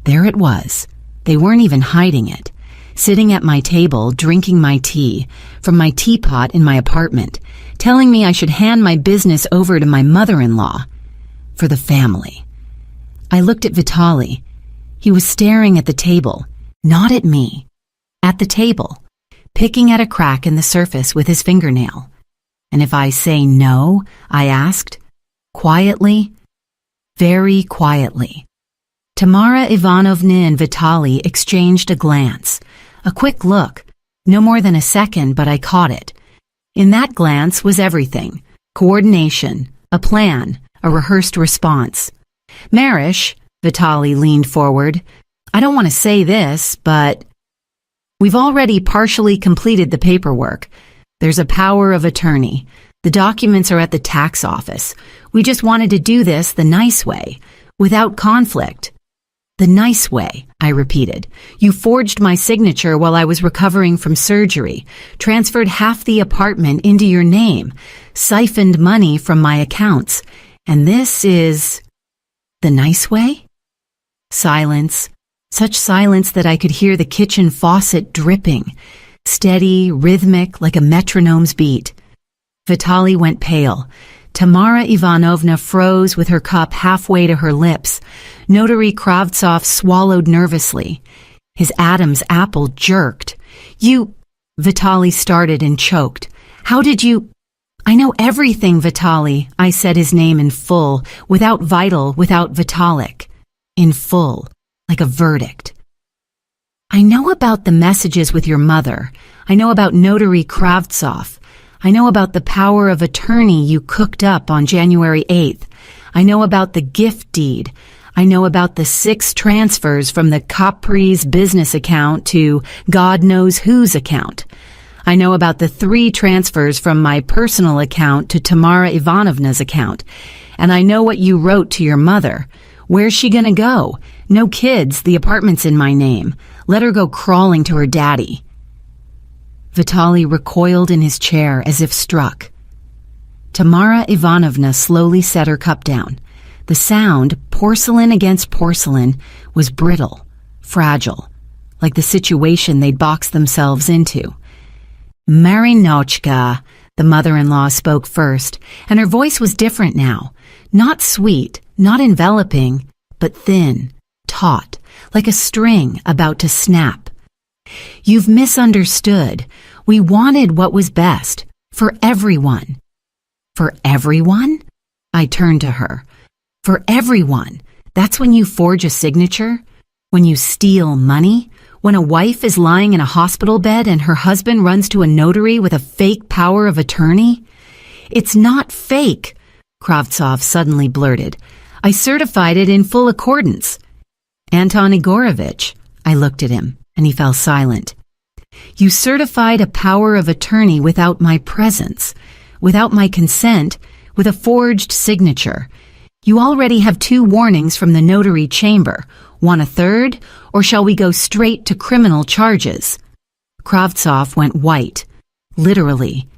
There it was. They weren't even hiding it. Sitting at my table, drinking my tea from my teapot in my apartment, telling me I should hand my business over to my mother-in-law. For the family. I looked at Vitaly. He was staring at the table, not at me. At the table, picking at a crack in the surface with his fingernail. And if I say no, I asked, quietly, very quietly. Tamara Ivanovna and Vitaly exchanged a glance, a quick look, no more than a second, but I caught it. In that glance was everything, coordination, a plan, a rehearsed response. Marish, Vitaly leaned forward, I don't want to say this, but we've already partially completed the paperwork. There's a power of attorney. The documents are at the tax office. We just wanted to do this the nice way, without conflict. The nice way, I repeated. You forged my signature while I was recovering from surgery, transferred half the apartment into your name, siphoned money from my accounts. And this is... the nice way? Silence. Such silence that I could hear the kitchen faucet dripping, steady, rhythmic, like a metronome's beat. Vitaly went pale. Tamara Ivanovna froze with her cup halfway to her lips. Notary Kravtsov swallowed nervously. His Adam's apple jerked. You... Vitaly started and choked. How did you... I know everything, Vitaly. I said his name in full, without Vital, without Vitalik. In full. Like a verdict. I know about the messages with your mother. I know about Notary Kravtsov. I know about the power of attorney you cooked up on January 8th. I know about the gift deed. I know about the 6 transfers from the Capri's business account to God knows whose account. I know about the 3 transfers from my personal account to Tamara Ivanovna's account. And I know what you wrote to your mother. Where's she gonna go? No kids, the apartment's in my name. Let her go crawling to her daddy. Vitaly recoiled in his chair as if struck. Tamara Ivanovna slowly set her cup down. The sound, porcelain against porcelain, was brittle, fragile, like the situation they'd boxed themselves into. Marinochka, the mother-in-law spoke first, and her voice was different now. Not sweet, not enveloping, but thin, taut, like a string about to snap. You've misunderstood. We wanted what was best, for everyone. For everyone? I turned to her. For everyone. That's when you forge a signature? When you steal money? When a wife is lying in a hospital bed and her husband runs to a notary with a fake power of attorney? It's not fake, Kravtsov suddenly blurted. I certified it in full accordance. Anton Igorovich, I looked at him, and he fell silent. You certified a power of attorney without my presence, without my consent, with a forged signature. You already have 2 warnings from the notary chamber. Want a third, or shall we go straight to criminal charges? Kravtsov went white, literally.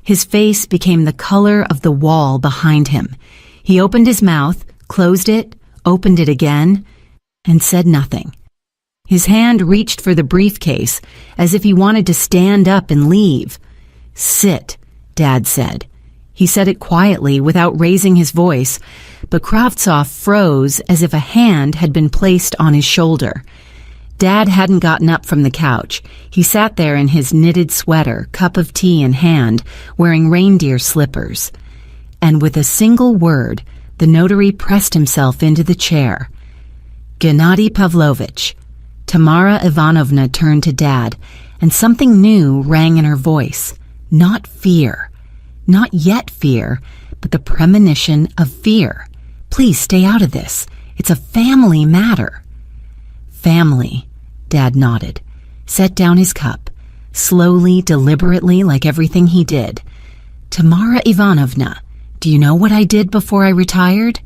His face became the color of the wall behind him. He opened his mouth, closed it, opened it again, and said nothing. His hand reached for the briefcase, as if he wanted to stand up and leave. Sit, Dad said. He said it quietly, without raising his voice, but Kravtsov froze as if a hand had been placed on his shoulder. Dad hadn't gotten up from the couch. He sat there in his knitted sweater, cup of tea in hand, wearing reindeer slippers. And with a single word, the notary pressed himself into the chair. Gennady Pavlovich. Tamara Ivanovna turned to Dad, and something new rang in her voice. Not fear. Not yet fear, but the premonition of fear. Please stay out of this. It's a family matter. Family, Dad nodded, set down his cup, slowly, deliberately, like everything he did. Tamara Ivanovna, do you know what I did before I retired?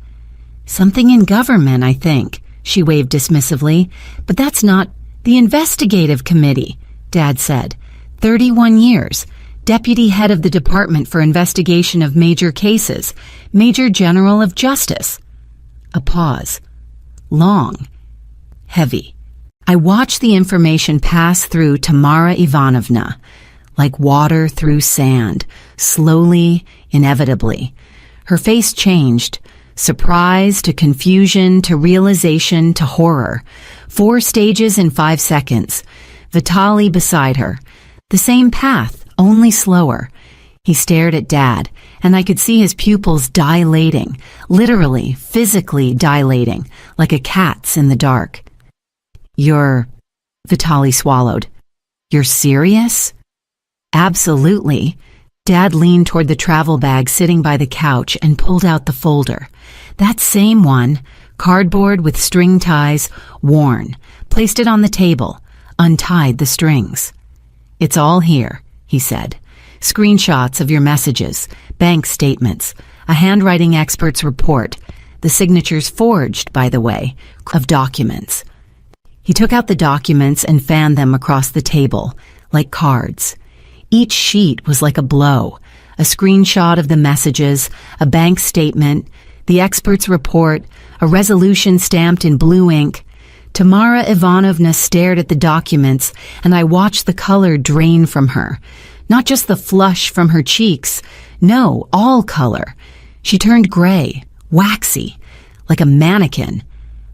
Something in government, I think, she waved dismissively. But that's not the investigative committee, Dad said. 31 years. Deputy head of the Department for Investigation of Major Cases, Major General of Justice. A pause. Long. Heavy. I watched the information pass through Tamara Ivanovna, like water through sand, slowly, inevitably. Her face changed, surprise to confusion to realization to horror. 4 stages in 5 seconds. Vitaly beside her. The same path. Only slower. He stared at Dad, and I could see his pupils dilating, literally, physically dilating, like a cat's in the dark. Vitaly swallowed. You're serious? Absolutely. Dad leaned toward the travel bag sitting by the couch and pulled out the folder. That same one, cardboard with string ties, worn, placed it on the table, untied the strings. It's all here, he said. Screenshots of your messages, bank statements, a handwriting expert's report, the signatures forged, by the way, of documents. He took out the documents and fanned them across the table, like cards. Each sheet was like a blow, a screenshot of the messages, a bank statement, the expert's report, a resolution stamped in blue ink. Tamara Ivanovna stared at the documents, and I watched the color drain from her. Not just the flush from her cheeks. No, all color. She turned gray, waxy, like a mannequin.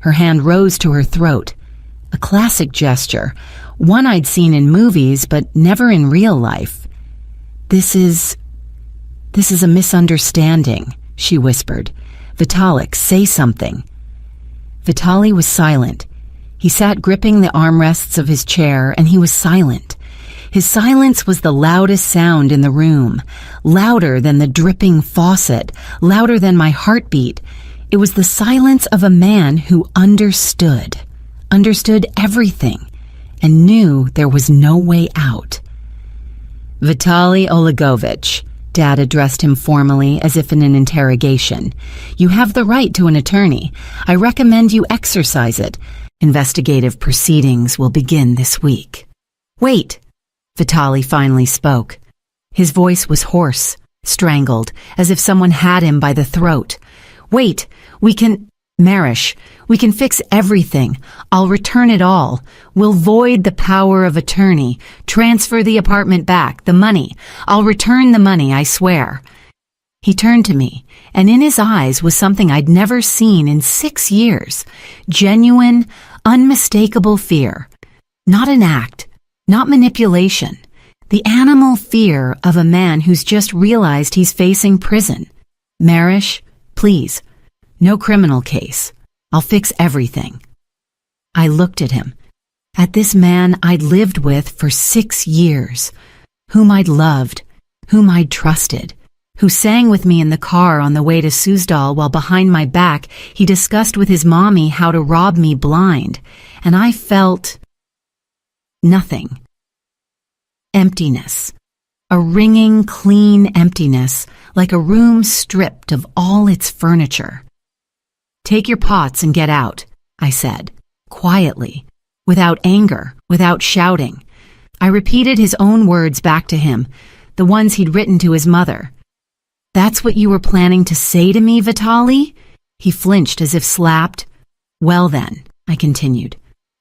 Her hand rose to her throat. A classic gesture, one I'd seen in movies, but never in real life. This is a misunderstanding, she whispered. Vitalik, say something. Vitaly was silent. He sat gripping the armrests of his chair, and he was silent. His silence was the loudest sound in the room, louder than the dripping faucet, louder than my heartbeat. It was the silence of a man who understood everything, and knew there was no way out. Vitaly Olegovich, Dad addressed him formally as if in an interrogation. You have the right to an attorney. I recommend you exercise it. Investigative proceedings will begin this week. Wait, Vitaly finally spoke. His voice was hoarse, strangled, as if someone had him by the throat. Wait, Marish, we can fix everything. I'll return it all. We'll void the power of attorney, transfer the apartment back, the money. I'll return the money, I swear. He turned to me, and in his eyes was something I'd never seen in 6 years. Genuine, unmistakable fear. Not an act, not manipulation. The animal fear of a man who's just realized he's facing prison. Marish, please. No criminal case. I'll fix everything. I looked at him, at this man I'd lived with for 6 years, whom I'd loved, whom I'd trusted, who sang with me in the car on the way to Suzdal while behind my back he discussed with his mommy how to rob me blind, and I felt nothing. Emptiness. A ringing, clean emptiness, like a room stripped of all its furniture. Take your pots and get out, I said, quietly, without anger, without shouting. I repeated his own words back to him, the ones he'd written to his mother. That's what you were planning to say to me, Vitaly? He flinched as if slapped. Well then, I continued,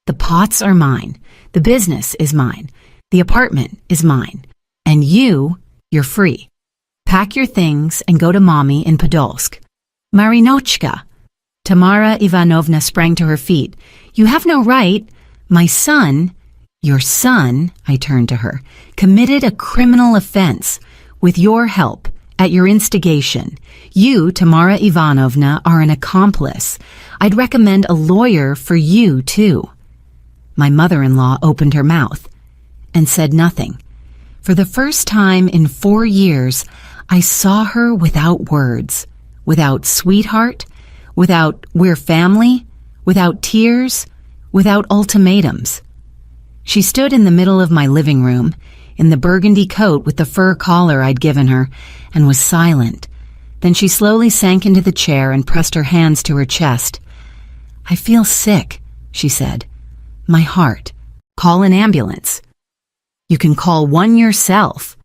the pots are mine, the business is mine, the apartment is mine, and you're free. Pack your things and go to Mommy in Podolsk. Marinochka. Tamara Ivanovna sprang to her feet. You have no right. My son, your son, I turned to her, committed a criminal offense. With your help, at your instigation. You, Tamara Ivanovna, are an accomplice. I'd recommend a lawyer for you, too. My mother-in-law opened her mouth and said nothing. For the first time in 4 years, I saw her without words, without sweetheart, without we're family, without tears, without ultimatums. She stood in the middle of my living room, in the burgundy coat with the fur collar I'd given her, and was silent. Then she slowly sank into the chair and pressed her hands to her chest. I feel sick, she said. My heart. Call an ambulance. You can call one yourself.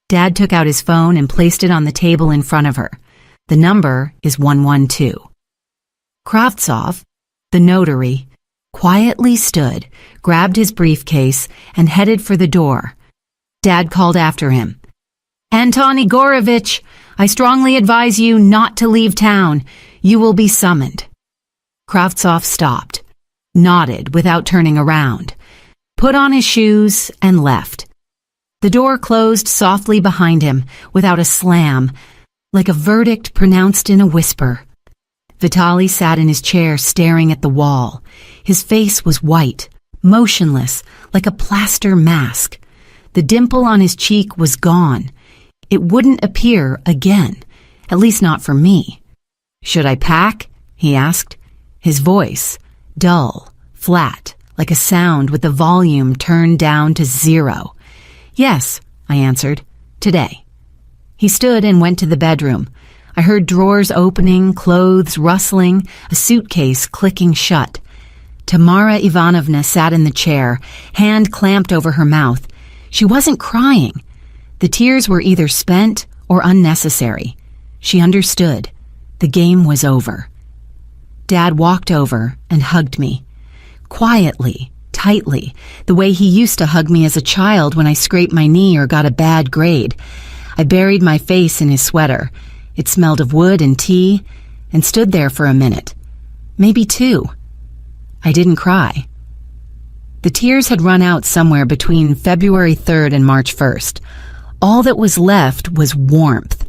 Dad took out his phone and placed it on the table in front of her. The number is 112. Kravtsov, the notary, quietly stood, grabbed his briefcase, and headed for the door. Dad called after him. Anton Igorovich, I strongly advise you not to leave town. You will be summoned. Kravtsov stopped, nodded without turning around, put on his shoes, and left. The door closed softly behind him, without a slam, like a verdict pronounced in a whisper. Vitaly sat in his chair staring at the wall. His face was white, motionless, like a plaster mask. The dimple on his cheek was gone. It wouldn't appear again, at least not for me. Should I pack? He asked. His voice, dull, flat, like a sound with the volume turned down to 0. Yes, I answered. Today. He stood and went to the bedroom. I heard drawers opening, clothes rustling, a suitcase clicking shut. Tamara Ivanovna sat in the chair, hand clamped over her mouth. She wasn't crying. The tears were either spent or unnecessary. She understood. The game was over. Dad walked over and hugged me. Quietly, tightly, the way he used to hug me as a child when I scraped my knee or got a bad grade. I buried my face in his sweater. It smelled of wood and tea, and stood there for a minute. Maybe 2. I didn't cry. The tears had run out somewhere between February 3rd and March 1st. All that was left was warmth.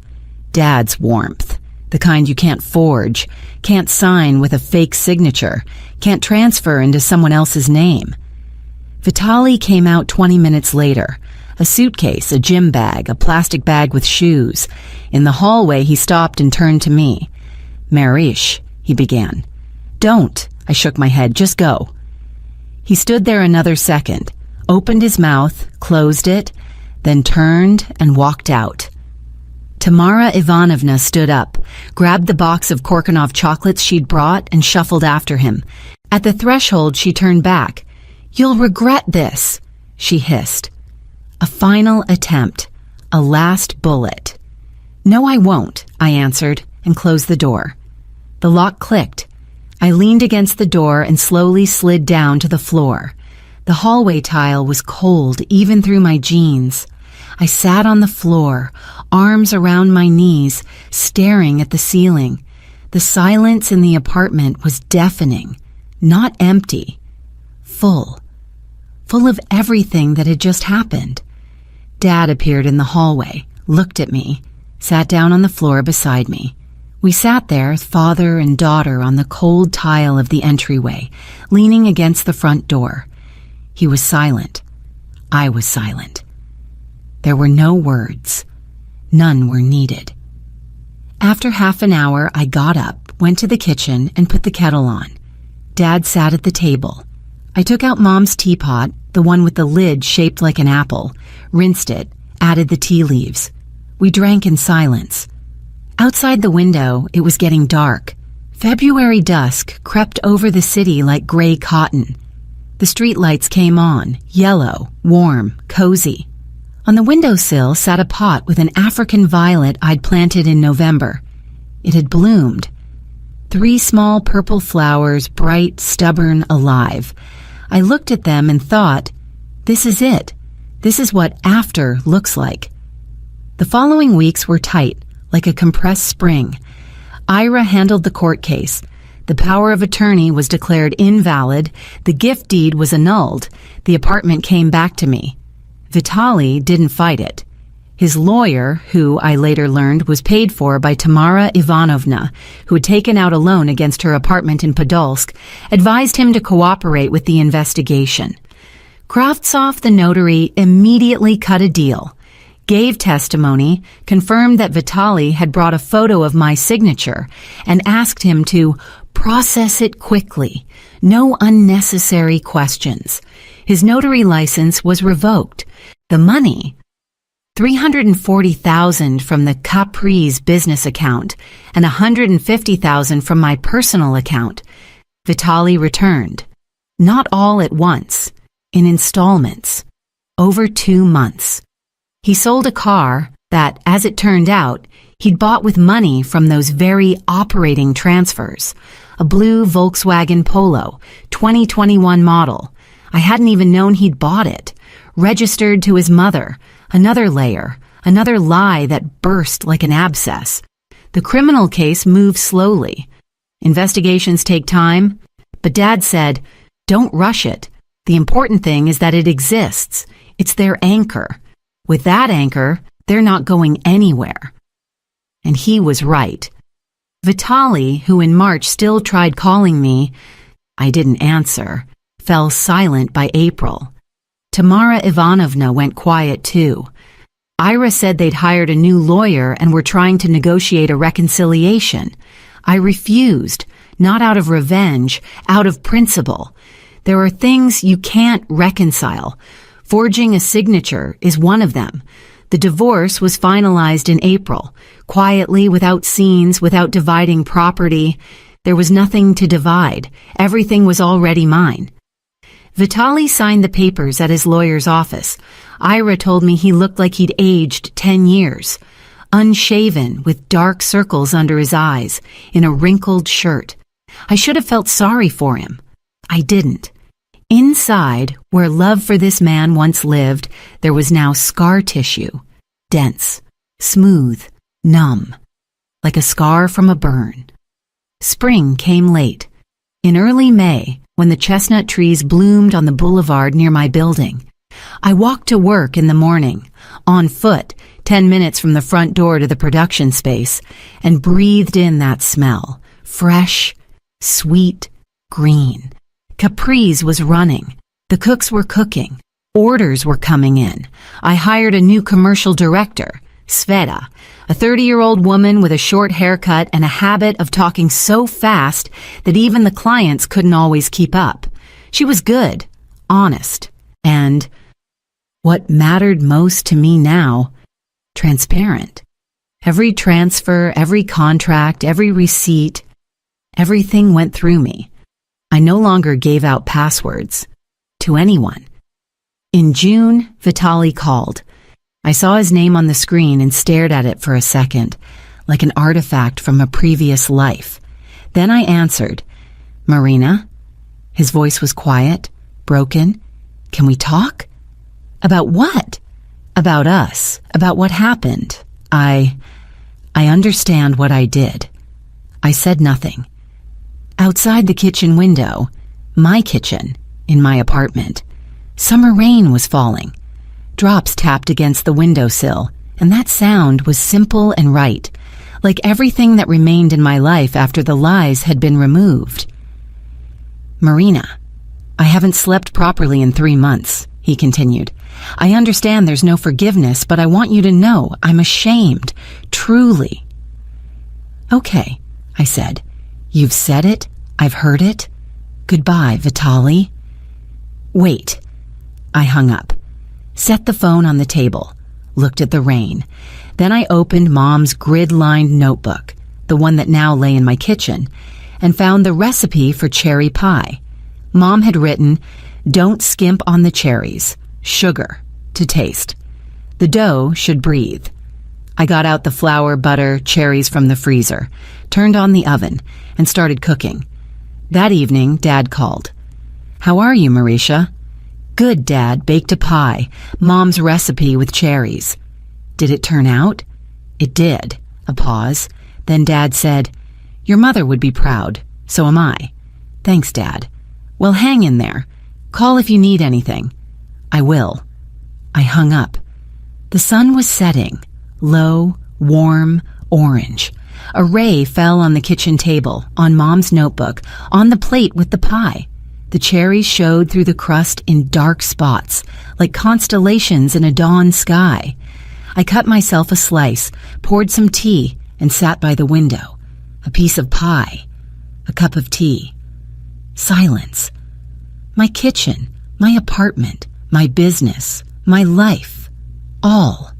Dad's warmth. The kind you can't forge, can't sign with a fake signature, can't transfer into someone else's name. Vitaly came out 20 minutes later. A suitcase, a gym bag, a plastic bag with shoes. In the hallway, he stopped and turned to me. Marish, he began. Don't, I shook my head, just go. He stood there another second, opened his mouth, closed it, then turned and walked out. Tamara Ivanovna stood up, grabbed the box of Korkanov chocolates she'd brought, and shuffled after him. At the threshold, she turned back. You'll regret this, she hissed. A final attempt, a last bullet. No, I won't, I answered, and closed the door. The lock clicked. I leaned against the door and slowly slid down to the floor. The hallway tile was cold, even through my jeans. I sat on the floor, arms around my knees, staring at the ceiling. The silence in the apartment was deafening, not empty, full of everything that had just happened. Dad appeared in the hallway, looked at me, sat down on the floor beside me. We sat there, father and daughter, on the cold tile of the entryway, leaning against the front door. He was silent. I was silent. There were no words. None were needed. After half an hour, I got up, went to the kitchen, and put the kettle on. Dad sat at the table. I took out Mom's teapot, the one with the lid shaped like an apple, rinsed it, added the tea leaves. We drank in silence. Outside the window, it was getting dark. February dusk crept over the city like gray cotton. The streetlights came on, yellow, warm, cozy. On the windowsill sat a pot with an African violet I'd planted in November. It had bloomed. 3 small purple flowers, bright, stubborn, alive. I looked at them and thought, this is it. This is what after looks like. The following weeks were tight, like a compressed spring. Ira handled the court case. The power of attorney was declared invalid. The gift deed was annulled. The apartment came back to me. Vitaly didn't fight it. His lawyer, who I later learned was paid for by Tamara Ivanovna, who had taken out a loan against her apartment in Podolsk, advised him to cooperate with the investigation. Kravtsov, the notary, immediately cut a deal, gave testimony, confirmed that Vitaly had brought a photo of my signature, and asked him to process it quickly. No unnecessary questions. His notary license was revoked. The money, $340,000 from the Capri's business account and $150,000 from my personal account, Vitaly returned. Not all at once, in installments, over 2 months. He sold a car that, as it turned out, he'd bought with money from those very operating transfers. A blue Volkswagen Polo, 2021 model. I hadn't even known he'd bought it. Registered to his mother. Another layer. Another lie that burst like an abscess. The criminal case moved slowly. Investigations take time. But Dad said, don't rush it. The important thing is that it exists. It's their anchor. With that anchor, they're not going anywhere. And he was right. Vitaly, who in March still tried calling me, I didn't answer, fell silent by April. Tamara Ivanovna went quiet too. Ira said they'd hired a new lawyer and were trying to negotiate a reconciliation. I refused, not out of revenge, out of principle. There are things you can't reconcile. Forging a signature is one of them. The divorce was finalized in April, quietly, without scenes, without dividing property. There was nothing to divide. Everything was already mine. Vitaly signed the papers at his lawyer's office. Ira told me he looked like he'd aged 10 years. Unshaven, with dark circles under his eyes, in a wrinkled shirt. I should have felt sorry for him. I didn't. Inside, where love for this man once lived, there was now scar tissue. Dense, smooth, numb. Like a scar from a burn. Spring came late. In early May, when the chestnut trees bloomed on the boulevard near my building. I walked to work in the morning, on foot, 10 minutes from the front door to the production space, and breathed in that smell. Fresh, sweet, green. Capri's was running. The cooks were cooking. Orders were coming in. I hired a new commercial director. Sveta, a 30-year-old woman with a short haircut and a habit of talking so fast that even the clients couldn't always keep up. She was good, honest, and, what mattered most to me now, transparent. Every transfer, every contract, every receipt, everything went through me. I no longer gave out passwords to anyone. In June, Vitaly called. I saw his name on the screen and stared at it for a second, like an artifact from a previous life. Then I answered, "Marina?" His voice was quiet, broken. "Can we talk?" "About what?" "About us, about what happened. I understand what I did." I said nothing. Outside the kitchen window, my kitchen, in my apartment, summer rain was falling. Drops tapped against the windowsill, and that sound was simple and right, like everything that remained in my life after the lies had been removed. "Marina, I haven't slept properly in 3 months," he continued. "I understand there's no forgiveness, but I want you to know I'm ashamed, truly." "Okay," I said. "You've said it. I've heard it. Goodbye, Vitaly." "Wait." I hung up, set the phone on the table, looked at the rain. Then I opened Mom's grid-lined notebook, the one that now lay in my kitchen, and found the recipe for cherry pie. Mom had written, "Don't skimp on the cherries. Sugar to taste. The dough should breathe." I got out the flour, butter, cherries from the freezer, turned on the oven, and started cooking. That evening, Dad called. "How are you, Marisha?" "Good, Dad. Baked a pie. Mom's recipe with cherries." "Did it turn out?" "It did." A pause. Then Dad said, "Your mother would be proud. So am I." "Thanks, Dad." "Well, hang in there. Call if you need anything." "I will." I hung up. The sun was setting, low, warm, orange. A ray fell on the kitchen table, on Mom's notebook, on the plate with the pie. The cherries showed through the crust in dark spots, like constellations in a dawn sky. I cut myself a slice, poured some tea, and sat by the window. A piece of pie, a cup of tea. Silence. My kitchen, my apartment, my business, my life, all